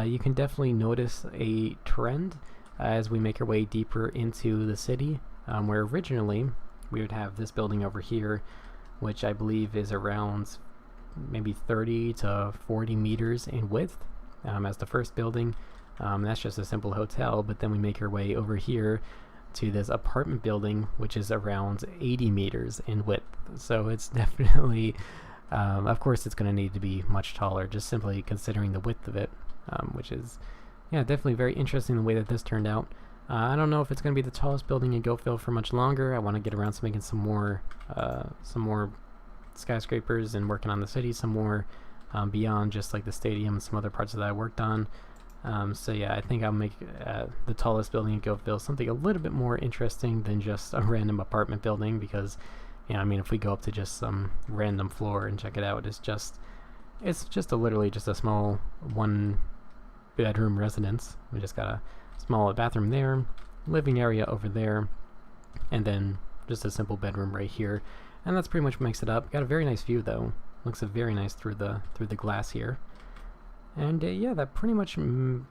you can definitely notice a trend as we make our way deeper into the city, where originally we would have this building over here, which I believe is around maybe 30 to 40 meters in width as the first building. That's just a simple hotel, but then we make our way over here to this apartment building, which is around 80 meters in width. So it's definitely, of course it's going to need to be much taller, just simply considering the width of it, which is, yeah, definitely very interesting the way that this turned out. I don't know if it's going to be the tallest building in Goattville for much longer. I want to get around to making some more skyscrapers and working on the city some more beyond just like the stadium and some other parts that I worked on. So yeah, I think I'll make the tallest building in Goattville something a little bit more interesting than just a random apartment building, because, you know, I mean, if we go up to just some random floor and check it out, it's just literally just a small 1-bedroom residence. We just got a small bathroom there, living area over there, and then just a simple bedroom right here, and that's pretty much what makes it up. Got a very nice view though. Looks very nice through the glass here. And yeah, that pretty much, I'm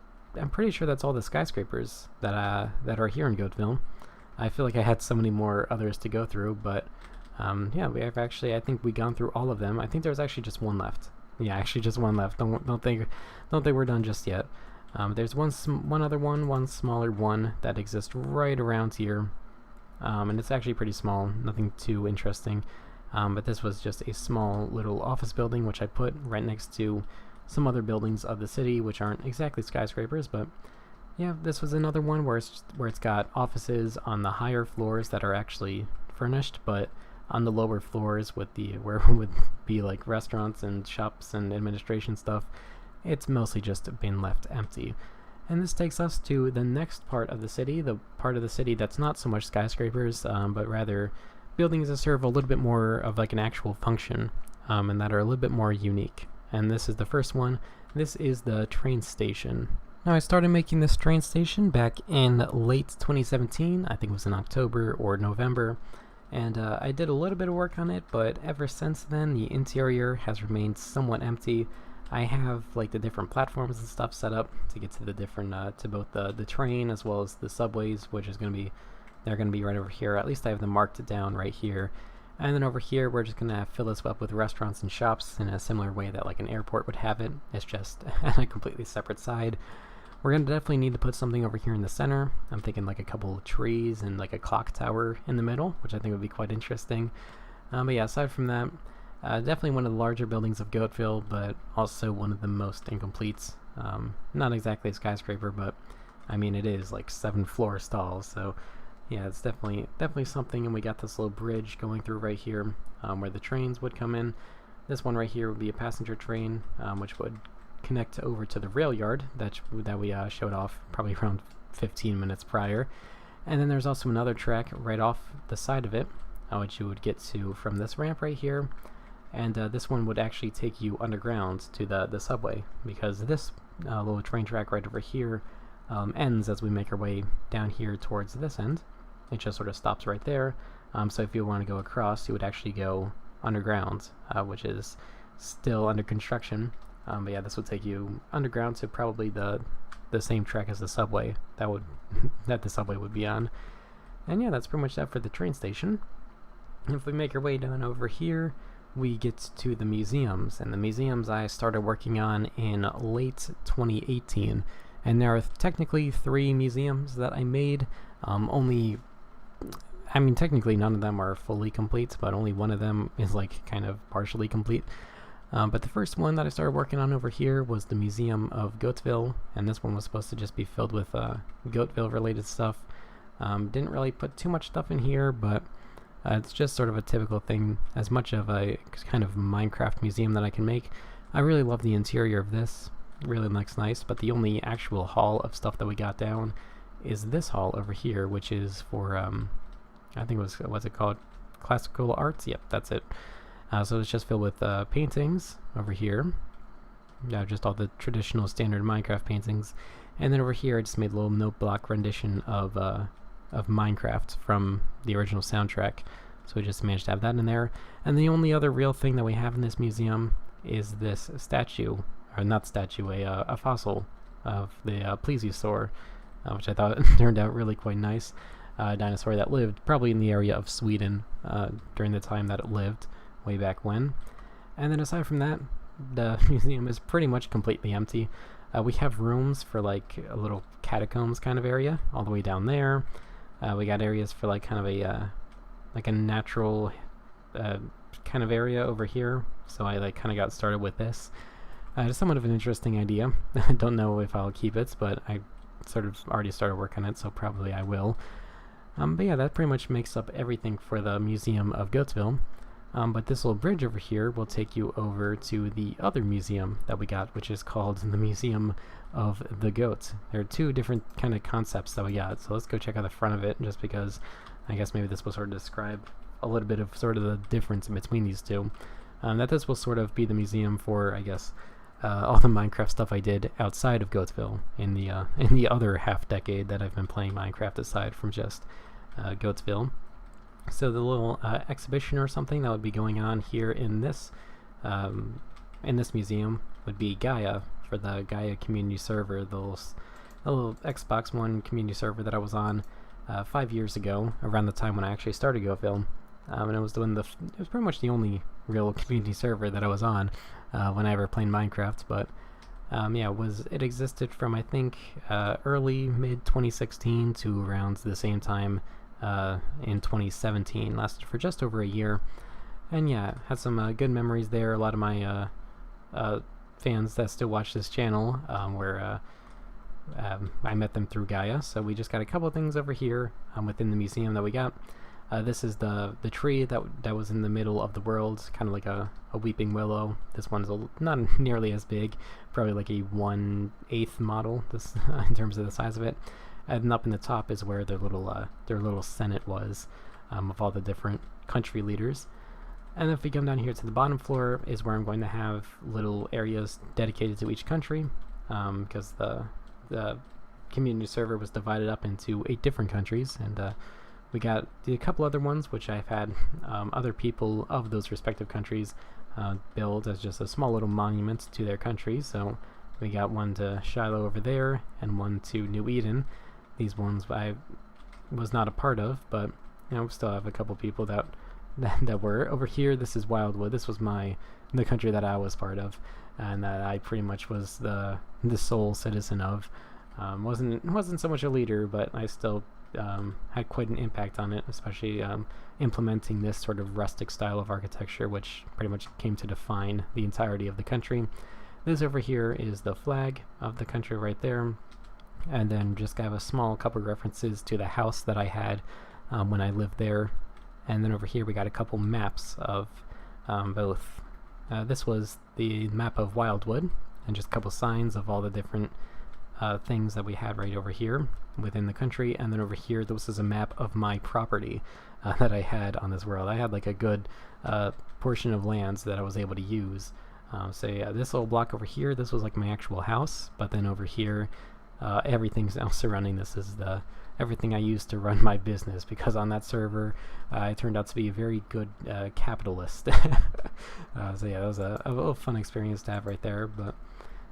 pretty sure that's all the skyscrapers that are here in Goattville. I feel like I had so many more others to go through, but yeah, we have actually, I think we gone through all of them. I think there's actually just one left. Yeah, actually just one left. Don't think we're done just yet. There's one smaller one that exists right around here, and it's actually pretty small, nothing too interesting. But this was just a small little office building which I put right next to some other buildings of the city, which aren't exactly skyscrapers, but yeah, this was another one where it's got offices on the higher floors that are actually furnished, but on the lower floors where would be like restaurants and shops and administration stuff, it's mostly just been left empty. And this takes us to the next part of the city, the part of the city that's not so much skyscrapers, but rather buildings that serve a little bit more of like an actual function, and that are a little bit more unique. And this is the first one. This is the train station. Now, I started making this train station back in late 2017. I think it was in October or November. And I did a little bit of work on it, but ever since then, the interior has remained somewhat empty. I have like the different platforms and stuff set up to get to the different, to both the train as well as the subways, which is they're going to be right over here. At least I have them marked down right here. And then over here, we're just going to fill this up with restaurants and shops in a similar way that like an airport would have it. It's just on a completely separate side. We're going to definitely need to put something over here in the center. I'm thinking like a couple of trees and like a clock tower in the middle, which I think would be quite interesting. But yeah, aside from that, definitely one of the larger buildings of Goattville, but also one of the most incompletes. Not exactly a skyscraper, but I mean, it is like 7 floors tall, so yeah, it's definitely something. And we got this little bridge going through right here, where the trains would come in. This one right here would be a passenger train, which would connect over to the rail yard that we showed off probably around 15 minutes prior. And then there's also another track right off the side of it, which you would get to from this ramp right here. And this one would actually take you underground to the subway, because this little train track right over here ends as we make our way down here towards this end. It just sort of stops right there. So if you want to go across, you would actually go underground, which is still under construction. But yeah, this would take you underground to probably the same track as the subway that the subway would be on. And yeah, that's pretty much that for the train station. And if we make our way down over here, we get to the museums. And the museums I started working on in late 2018. And there are technically 3 museums that I made. Technically none of them are fully complete, but only one of them is like kind of partially complete. But the first one that I started working on over here was the Museum of Goattville, and this one was supposed to just be filled with Goattville related stuff. Didn't really put too much stuff in here, but it's just sort of a typical thing, as much of a kind of Minecraft museum that I can make. I really love the interior of this. It really looks nice, but the only actual hall of stuff that we got down is this hall over here, which is for I think it was, what's it called? classical arts. Yep, that's it. So it's just filled with paintings over here. Yeah, just all the traditional standard Minecraft paintings. And then over here I just made a little note block rendition of Minecraft from the original soundtrack. So we just managed to have that in there. And the only other real thing that we have in this museum is this statue, or not statue, a fossil of the plesiosaur, which I thought turned out really quite nice. A dinosaur that lived probably in the area of Sweden during the time that it lived, way back when. And then aside from that, the museum is pretty much completely empty. We have rooms for like a little catacombs kind of area all the way down there. We got areas for like kind of a natural kind of area over here. So I like kind of got started with this. It's somewhat of an interesting idea. I don't know if I'll keep it, but I sort of already started work on it, so probably I will. But yeah, that pretty much makes up everything for the Museum of Goattville. But this little bridge over here will take you over to the other museum that we got, which is called the Museum of the Goat. There are two different kind of concepts that we got, so let's go check out the front of it, just because I guess maybe this will sort of describe a little bit of sort of the difference in between these two. That this will sort of be the museum for, I guess, all the Minecraft stuff I did outside of Goattville in the other half decade that I've been playing Minecraft aside from just Goattville. So the little exhibition or something that would be going on here in this museum would be Gaia, for the Gaia community server, the little Xbox One community server that I was on 5 years ago, around the time when I actually started Goattville. And it was pretty much the only real community server that I was on when I ever played Minecraft. But yeah, it existed from I think early mid 2016 to around the same time in 2017. Lasted for just over a year, and yeah, had some good memories there. A lot of my fans that still watch this channel I met them through Gaia. So we just got a couple things over here within the museum that we got. This is the tree that was in the middle of the world, kind of like a weeping willow. This one's not nearly as big, probably like a 1/8 model this in terms of the size of it. And up in the top is where their little senate was, of all the different country leaders. And if we come down here to the bottom floor is where I'm going to have little areas dedicated to each country, because the community server was divided up into 8 different countries, and we got a couple other ones which I've had other people of those respective countries build as just a small little monument to their country. So we got one to Shiloh over there and one to New Eden. These ones I was not a part of, but you know, we still have a couple people that were over here. This is Wildwood. This was the country that I was part of, and that I pretty much was the sole citizen of. Wasn't so much a leader, but I still had quite an impact on it, especially implementing this sort of rustic style of architecture, which pretty much came to define the entirety of the country. This over here is the flag of the country right there. And then just have a small couple references to the house that I had when I lived there. And then over here we got a couple maps of both. This was the map of Wildwood, and just a couple signs of all the different things that we had right over here within the country. And then over here, this is a map of my property that I had on this world. I had like a good portion of lands that I was able to use. So yeah, this little block over here, this was like my actual house, but then over here, everything else surrounding this is everything I used to run my business, because on that server I turned out to be a very good capitalist. So yeah, that was a little fun experience to have right there. But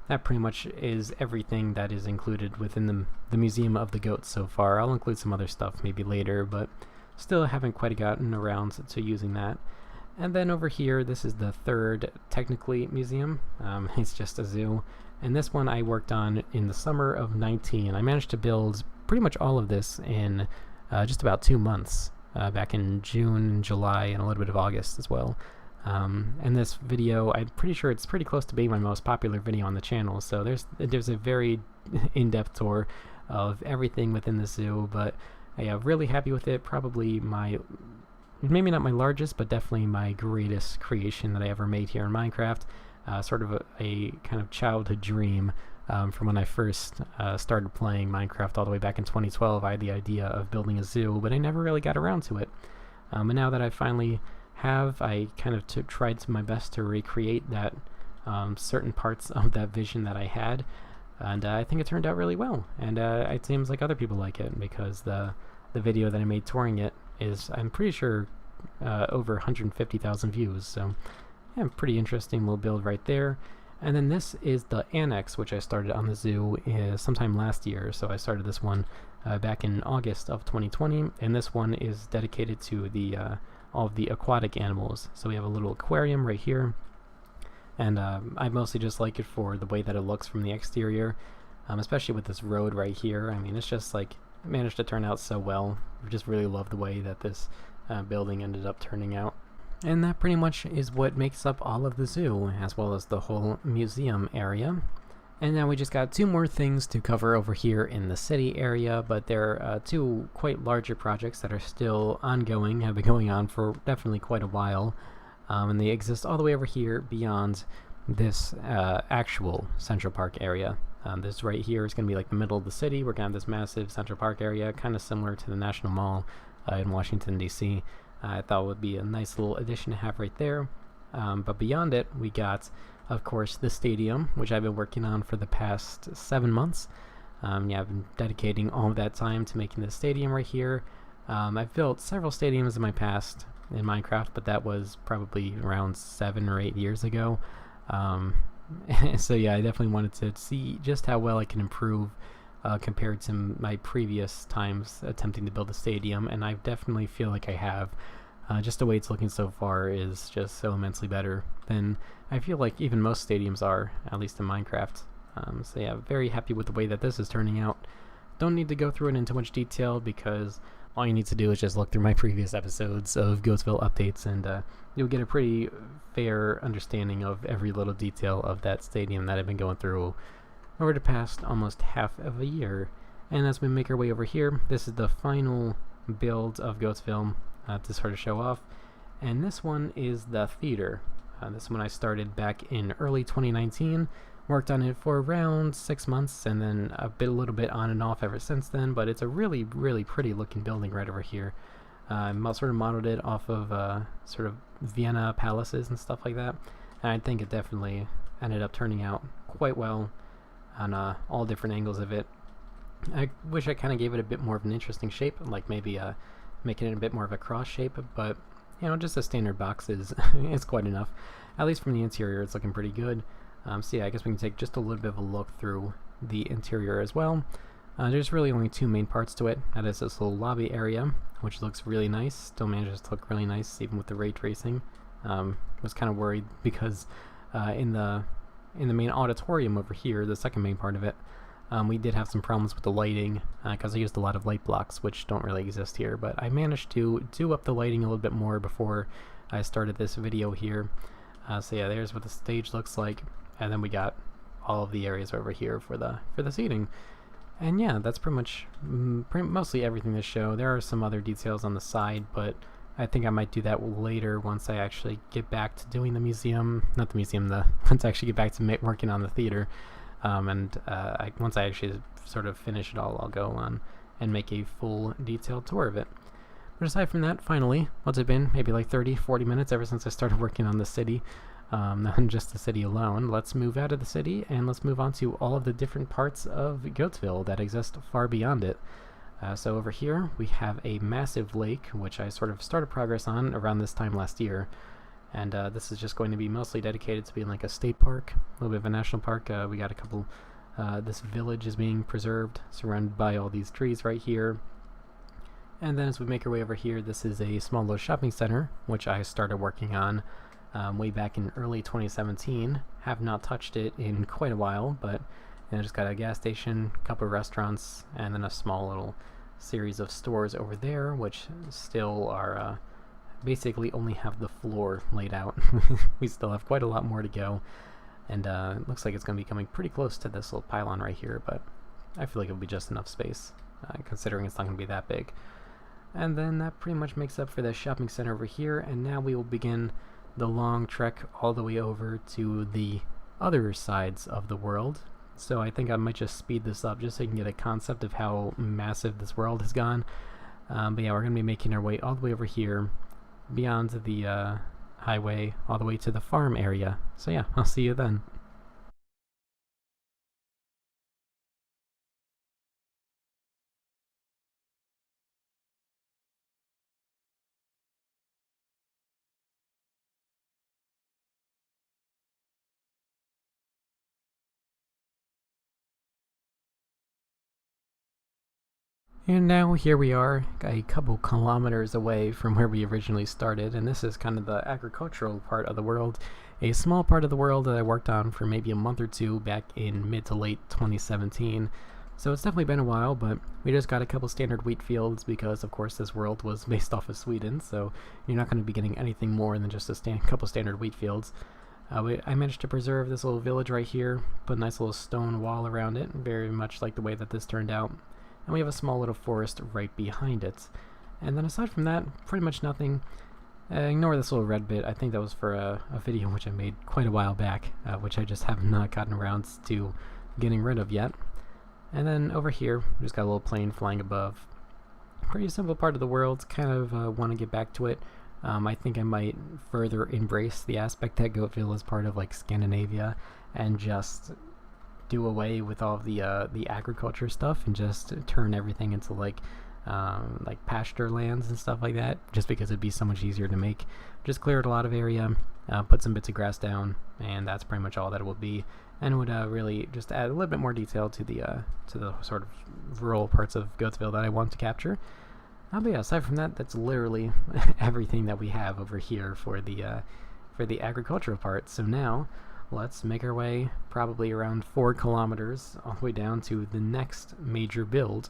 that pretty much is everything that is included within the Museum of the Goat so far. I'll include some other stuff maybe later, but still haven't quite gotten around to using that. And then over here, this is the third technically museum. It's just a zoo. And this one I worked on in the summer of 19. I managed to build pretty much all of this in just about 2 months, back in June, July, and a little bit of August as well. And this video, I'm pretty sure it's pretty close to being my most popular video on the channel. So there's a very in-depth tour of everything within the zoo, but yeah, really happy with it. Probably maybe not my largest, but definitely my greatest creation that I ever made here in Minecraft. Sort of a kind of childhood dream from when I first started playing Minecraft all the way back in 2012. I had the idea of building a zoo, but I never really got around to it. And now that I finally have, I kind of tried my best to recreate that certain parts of that vision that I had, and I think it turned out really well. And it seems like other people like it, because the video that I made touring it is, I'm pretty sure, over 150,000 views. So yeah, pretty interesting little build right there. And then this is the annex, which I started on the zoo sometime last year. So I started this one back in August of 2020, and this one is dedicated to the all of the aquatic animals. So we have a little aquarium right here, and I mostly just like it for the way that it looks from the exterior, especially with this road right here. I mean, it's just like, it managed to turn out so well. I just really love the way that this building ended up turning out. And that pretty much is what makes up all of the zoo, as well as the whole museum area. And now we just got two more things to cover over here in the city area, but there are two quite larger projects that are still ongoing, have been going on for definitely quite a while, and they exist all the way over here beyond this actual Central Park area. This right here is going to be like the middle of the city. We're going to have this massive Central Park area, kind of similar to the National Mall in Washington, D.C. I thought it would be a nice little addition to have right there. But beyond it, we got, of course, the stadium, which I've been working on for the past 7 months. Yeah, I've been dedicating all of that time to making this stadium right here. I've built several stadiums in my past in Minecraft, but that was probably around 7 or 8 years ago. So yeah, I definitely wanted to see just how well I can improve compared to my previous times attempting to build a stadium, and I definitely feel like I have. Just the way it's looking so far is just so immensely better than I feel like even most stadiums are, at least in Minecraft. So yeah, very happy with the way that this is turning out. Don't need to go through it in too much detail, because all you need to do is just look through my previous episodes of Goattville updates, and you'll get a pretty fair understanding of every little detail of that stadium that I've been going through over the past almost half of a year. And as we make our way over here, this is the final build of Goattville to sort of show off. And this one is the theater. This one I started back in early 2019, worked on it for around 6 months, and then a little bit on and off ever since then. But it's a really, really pretty looking building right over here. I sort of modeled it off of sort of Vienna palaces and stuff like that, and I think it definitely ended up turning out quite well on all different angles of it. I wish I kind of gave it a bit more of an interesting shape, like maybe making it a bit more of a cross shape, but you know, just a standard box is quite enough. At least from the interior, it's looking pretty good. So yeah, I guess we can take just a little bit of a look through the interior as well. There's really only two main parts to it. That is this little lobby area, which looks really nice. Still manages to look really nice even with the ray tracing. Was kind of worried because in the main auditorium over here, the second main part of it, we did have some problems with the lighting because I used a lot of light blocks, which don't really exist here. But I managed to do up the lighting a little bit more before I started this video here. So yeah, there's what the stage looks like, and then we got all of the areas over here for the seating. And yeah, that's pretty much mostly everything this show. There are some other details on the side, but I think I might do that later once I actually get back to doing the museum. Not the museum, once I actually get back to working on the theater. Once I actually sort of finish it all, I'll go on and make a full detailed tour of it. But aside from that, finally, what's it been? Maybe like 30-40 minutes ever since I started working on the city. Not just the city alone. Let's move out of the city and let's move on to all of the different parts of Goattville that exist far beyond it. So over here we have a massive lake, which I sort of started progress on around this time last year. And this is just going to be mostly dedicated to being like a state park, a little bit of a national park. We got a couple, this village is being preserved, surrounded by all these trees right here. And then as we make our way over here, this is a small little shopping center, which I started working on way back in early 2017. Have not touched it in quite a while, but you know, just got a gas station, a couple of restaurants, and then a small little series of stores over there, which still are basically only have the floor laid out. We still have quite a lot more to go, and it looks like it's going to be coming pretty close to this little pylon right here, but I feel like it'll be just enough space, considering it's not going to be that big. And then that pretty much makes up for the shopping center over here, and now we will begin the long trek all the way over to the other sides of the world. So I think I might just speed this up just so you can get a concept of how massive this world has gone. But yeah, we're going to be making our way all the way over here, beyond the highway, all the way to the farm area. So yeah, I'll see you then. And now here we are, a couple kilometers away from where we originally started, and this is kind of the agricultural part of the world, a small part of the world that I worked on for maybe a month or two back in mid to late 2017. So it's definitely been a while, but we just got a couple standard wheat fields because, of course, this world was based off of Sweden, so you're not going to be getting anything more than just a couple standard wheat fields. I managed to preserve this little village right here, put a nice little stone wall around it, very much like the way that this turned out. And we have a small little forest right behind it. And then aside from that, pretty much nothing. Ignore this little red bit. I think that was for a video which I made quite a while back, which I just have not gotten around to getting rid of yet. And then over here, we just got a little plane flying above. Pretty simple part of the world. Kind of want to get back to it. I think I might further embrace the aspect that Goattville is part of, like Scandinavia, and just do away with all of the agriculture stuff and just turn everything into like pasture lands and stuff like that, just because it'd be so much easier to make. Just cleared a lot of area, put some bits of grass down, and that's pretty much all that it will be, and it would really just add a little bit more detail to the sort of rural parts of Goattville that I want to capture. But yeah, aside from that, that's literally everything that we have over here for the agricultural part. So now let's make our way probably around 4 kilometers all the way down to the next major build.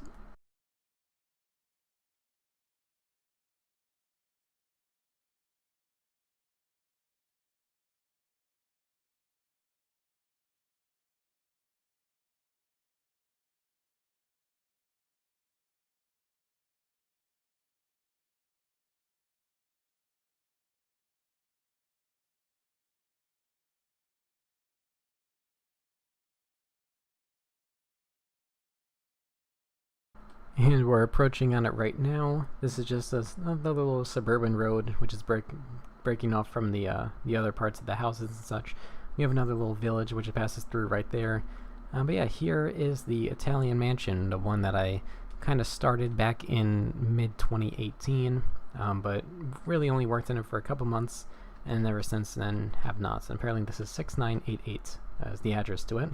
And we're approaching on it right now. This is just another little suburban road, which is breaking off from the other parts of the houses and such. We have another little village which it passes through right there. But yeah, here is the Italian mansion, the one that I kind of started back in mid-2018, but really only worked in it for a couple months, and ever since then have not. And apparently this is 6988 as the address to it.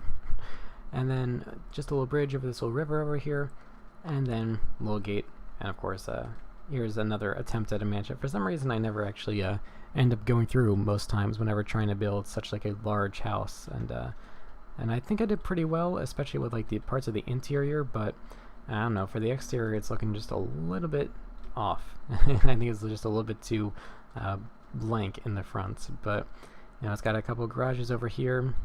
And then just a little bridge over this little river over here. And then a little gate, and of course here's another attempt at a mansion. For some reason I never actually end up going through most times whenever trying to build such like a large house, and I think I did pretty well, especially with like the parts of the interior, but I don't know, for the exterior it's looking just a little bit off. I think it's just a little bit too blank in the front, but you know, it's got a couple of garages over here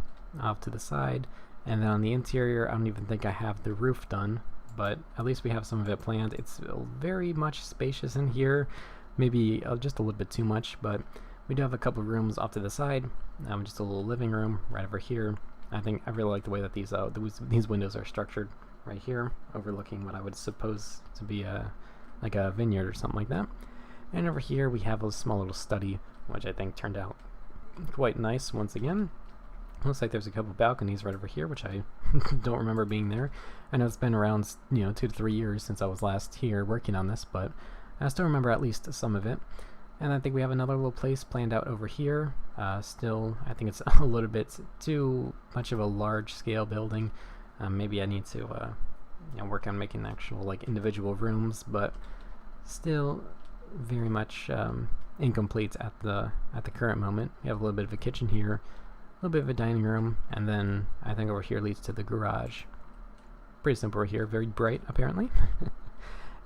off to the side, and then on the interior I don't even think I have the roof done, but at least we have some of it planned. It's very much spacious in here, maybe just a little bit too much, but we do have a couple of rooms off to the side, just a little living room right over here. I really like the way that these windows are structured right here, overlooking what I would suppose to be like a vineyard or something like that. And over here we have a small little study, which I think turned out quite nice once again. Looks like there's a couple balconies right over here, which I don't remember being there. I know it's been around 2 to 3 years since I was last here working on this, but I still remember at least some of it. And I think we have another little place planned out over here. Still, I think it's a little bit too much of a large-scale building. Maybe I need to work on making actual like individual rooms, but still very much incomplete at the current moment. We have a little bit of a kitchen here, a little bit of a dining room, and then I think over here leads to the garage. Pretty simple over here, very bright apparently.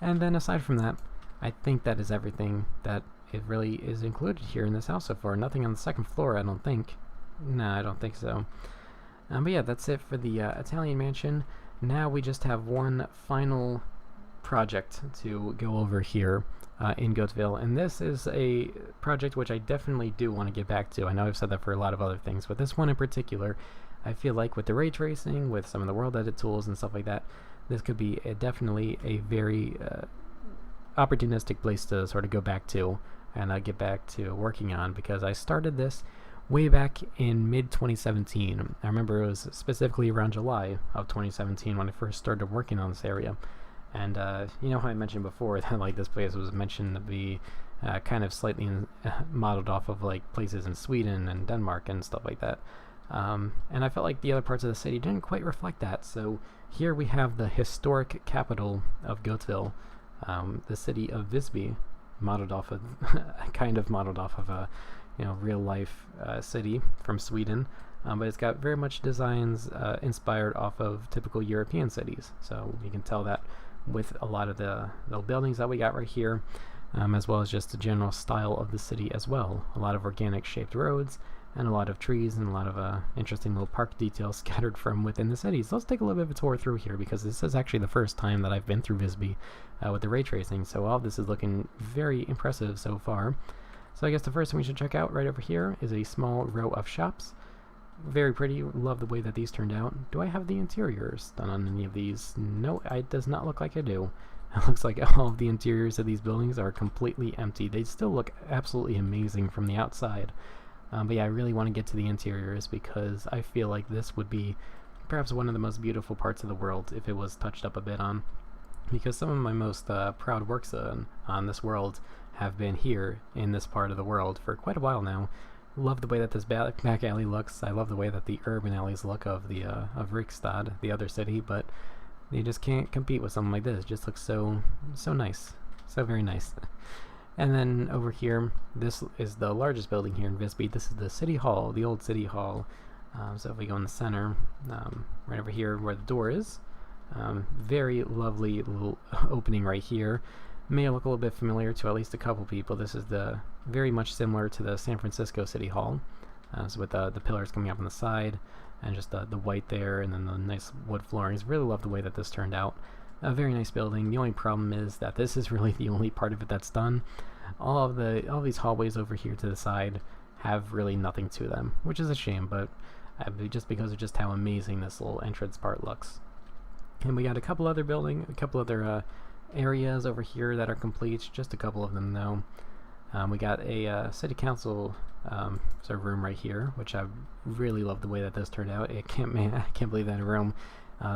And then aside from that, I think that is everything that it really is included here in this house so far. Nothing on the second floor, I don't think. No, I don't think so. But yeah, that's it for the Italian mansion. Now we just have one final project to go over here in Goattville, and this is a project which I definitely do want to get back to. I know I've said that for a lot of other things, but this one in particular, I feel like with the ray tracing, with some of the world edit tools and stuff like that, this could be definitely a very opportunistic place to sort of go back to and get back to working on, because I started this way back in mid-2017. I remember it was specifically around July of 2017 when I first started working on this area. And you know how I mentioned before that like this place was mentioned to be kind of slightly modeled off of like places in Sweden and Denmark and stuff like that. And I felt like the other parts of the city didn't quite reflect that. So here we have the historic capital of Goattville, the city of Visby, modeled off of kind of modeled off of a real life city from Sweden. But it's got very much designs inspired off of typical European cities. So you can tell that with a lot of the buildings that we got right here, as well as just the general style of the city as well. A lot of organic shaped roads and a lot of trees and a lot of interesting little park details scattered from within the city. So let's take a little bit of a tour through here, because this is actually the first time that I've been through Visby with the ray tracing. So all of this is looking very impressive so far. So I guess the first thing we should check out right over here is a small row of shops. Very pretty. Love the way that these turned out. Do I have the interiors done on any of these? No, it does not look like I do. It looks like all of the interiors of these buildings are completely empty. They still look absolutely amazing from the outside. But yeah, I really want to get to the interiors, because I feel like this would be perhaps one of the most beautiful parts of the world if it was touched up a bit on. Because some of my most proud works on this world have been here in this part of the world for quite a while now. Love the way that this back alley looks. I love the way that the urban alleys look of the of Rikstad, the other city, but you just can't compete with something like this. It just looks so nice, so very nice. And then over here, this is the largest building here in Visby. This is the city hall, the old city hall. So if we go in the center, right over here where the door is, very lovely little opening right here. May look a little bit familiar to at least a couple people. This is very much similar to the San Francisco City Hall, so with the pillars coming up on the side and just the white there, and then the nice wood floorings. Really love the way that this turned out. A very nice building. The only problem is that this is really the only part of it that's done. All these hallways over here to the side have really nothing to them, which is a shame, but just because of just how amazing this little entrance part looks. And we got a couple other areas over here that are complete, just a couple of them though. We got a city council sort of room right here, which I really love the way that this turned out. I can't believe that room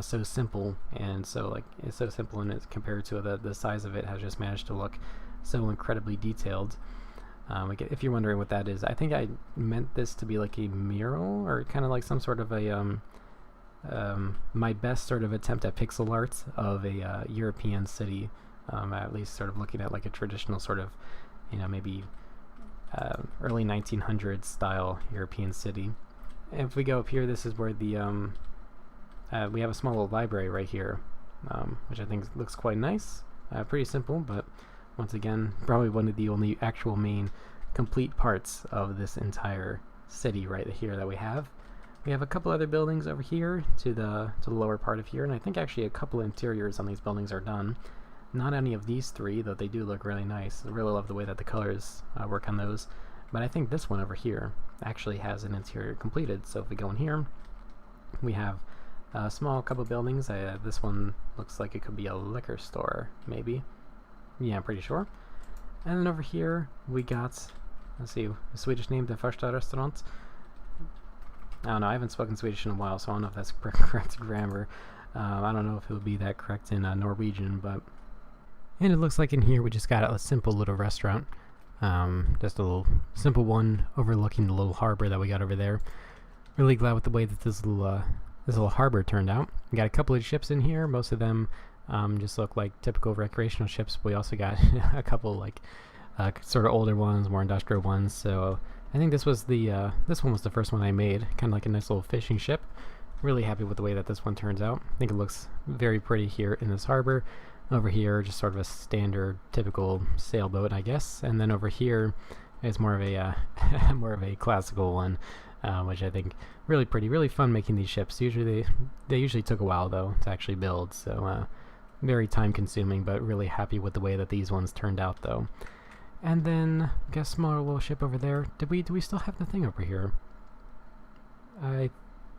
so simple, and it's so simple, and it's compared to the size of it has just managed to look so incredibly detailed. If you're wondering what that is, I think I meant this to be like a mural, or kind of like some sort of a my best sort of attempt at pixel art of a European city, at least sort of looking at like a traditional sort of, maybe early 1900s style European city. If we go up here, this is where we have a small little library right here, which I think looks quite nice. Pretty simple, but once again, probably one of the only actual main complete parts of this entire city right here that we have. We have a couple other buildings over here to the lower part of here, and I think actually a couple interiors on these buildings are done. Not any of these three, though they do look really nice. I really love the way that the colors work on those. But I think this one over here actually has an interior completed. So if we go in here, we have a small couple buildings. This one looks like it could be a liquor store, maybe. Yeah, I'm pretty sure. And then over here, we got, let's see, a Swedish name, the Första Restaurant. I don't know, I haven't spoken Swedish in a while, so I don't know if that's correct grammar. I don't know if it would be that correct in Norwegian, but... And it looks like in here we just got a simple little restaurant. Just a little simple one overlooking the little harbor that we got over there. Really glad with the way that this little harbor turned out. We got a couple of ships in here. Most of them just look like typical recreational ships. We also got a couple like sort of older ones, more industrial ones. So I think this was this one was the first one I made. Kind of like a nice little fishing ship. Really happy with the way that this one turns out. I think it looks very pretty here in this harbor. Over here, just sort of a standard, typical sailboat, I guess. And then over here is more of a classical one, which I think really pretty, really fun making these ships. Usually they usually took a while though to actually build, so very time consuming, but really happy with the way that these ones turned out though. And then got a smaller little ship over there. Do we still have the thing over here? I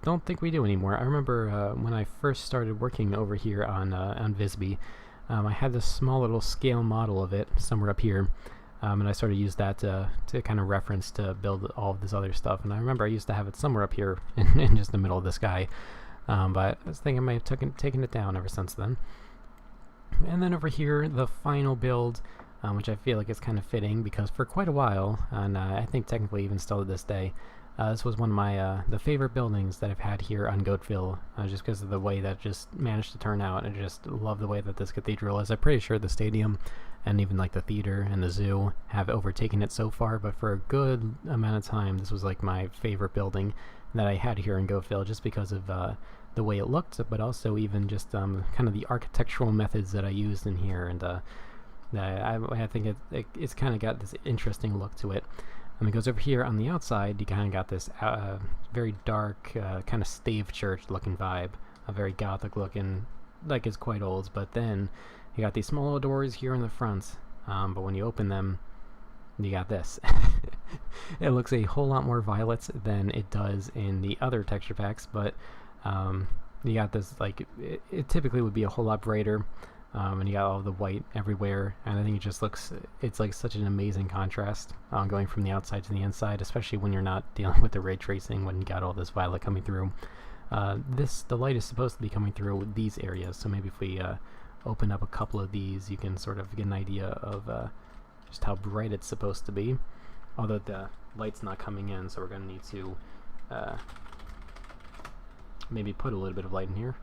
don't think we do anymore. I remember when I first started working over here on Visby, I had this small little scale model of it somewhere up here, and I sort of used that to kind of reference to build all of this other stuff. And I remember I used to have it somewhere up here in just the middle of the sky, but I was thinking I might have taken it down ever since then. And then over here, the final build, which I feel like is kind of fitting because for quite a while, and I think technically even still to this day, this was one of my the favorite buildings that I've had here on Goattville, just because of the way that it just managed to turn out. I just love the way that this cathedral is. I'm pretty sure the stadium and even like the theater and the zoo have overtaken it so far, but for a good amount of time, this was like my favorite building that I had here in Goattville, just because of the way it looked, but also even just kind of the architectural methods that I used in here. And I think it's kind of got this interesting look to it. It goes over here on the outside, you kind of got this very dark, kind of stave church looking vibe, a very gothic looking, like it's quite old, but then you got these small little doors here in the front, but when you open them, you got this. It looks a whole lot more violet than it does in the other texture packs, but you got this, like, it typically would be a whole lot brighter. And you got all the white everywhere, and I think it just looks, it's like such an amazing contrast going from the outside to the inside, especially when you're not dealing with the ray tracing, when you got all this violet coming through. The light is supposed to be coming through these areas, so maybe if we open up a couple of these, you can sort of get an idea of just how bright it's supposed to be, although the light's not coming in, so we're going to need to maybe put a little bit of light in here.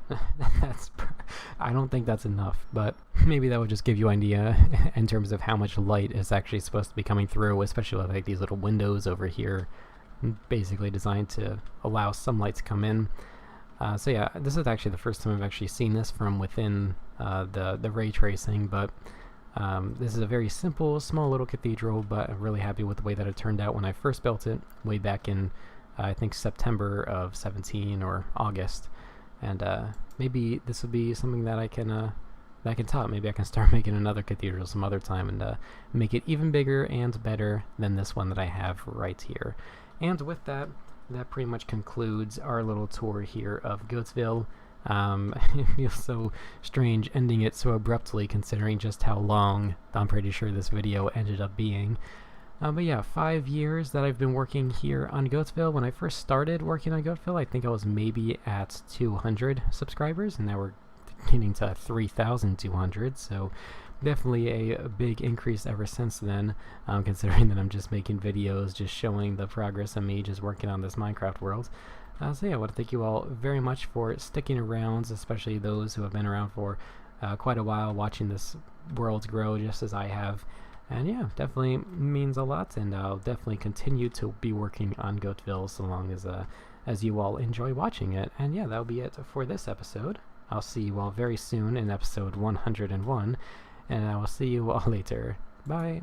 I don't think that's enough, but maybe that would just give you an idea in terms of how much light is actually supposed to be coming through, especially with like these little windows over here, basically designed to allow some light to come in. So yeah, this is actually the first time I've actually seen this from within the ray tracing, but this is a very simple, small little cathedral, but I'm really happy with the way that it turned out when I first built it way back in I think September of 17 or August, and maybe this would be something that I can top. Maybe I can start making another cathedral some other time and make it even bigger and better than this one that I have right here. And with that, that pretty much concludes our little tour here of Goattville. It feels so strange ending it so abruptly, considering just how long I'm pretty sure this video ended up being. But yeah, 5 years that I've been working here on Goattville. When I first started working on Goattville, I think I was maybe at 200 subscribers, and now we're getting to 3,200, so definitely a big increase ever since then, considering that I'm just making videos just showing the progress of me just working on this Minecraft world. So yeah, I want to thank you all very much for sticking around, especially those who have been around for quite a while, watching this world grow just as I have. And yeah, definitely means a lot, and I'll definitely continue to be working on Goattville so long as you all enjoy watching it. And yeah, that'll be it for this episode. I'll see you all very soon in episode 101, and I will see you all later. Bye!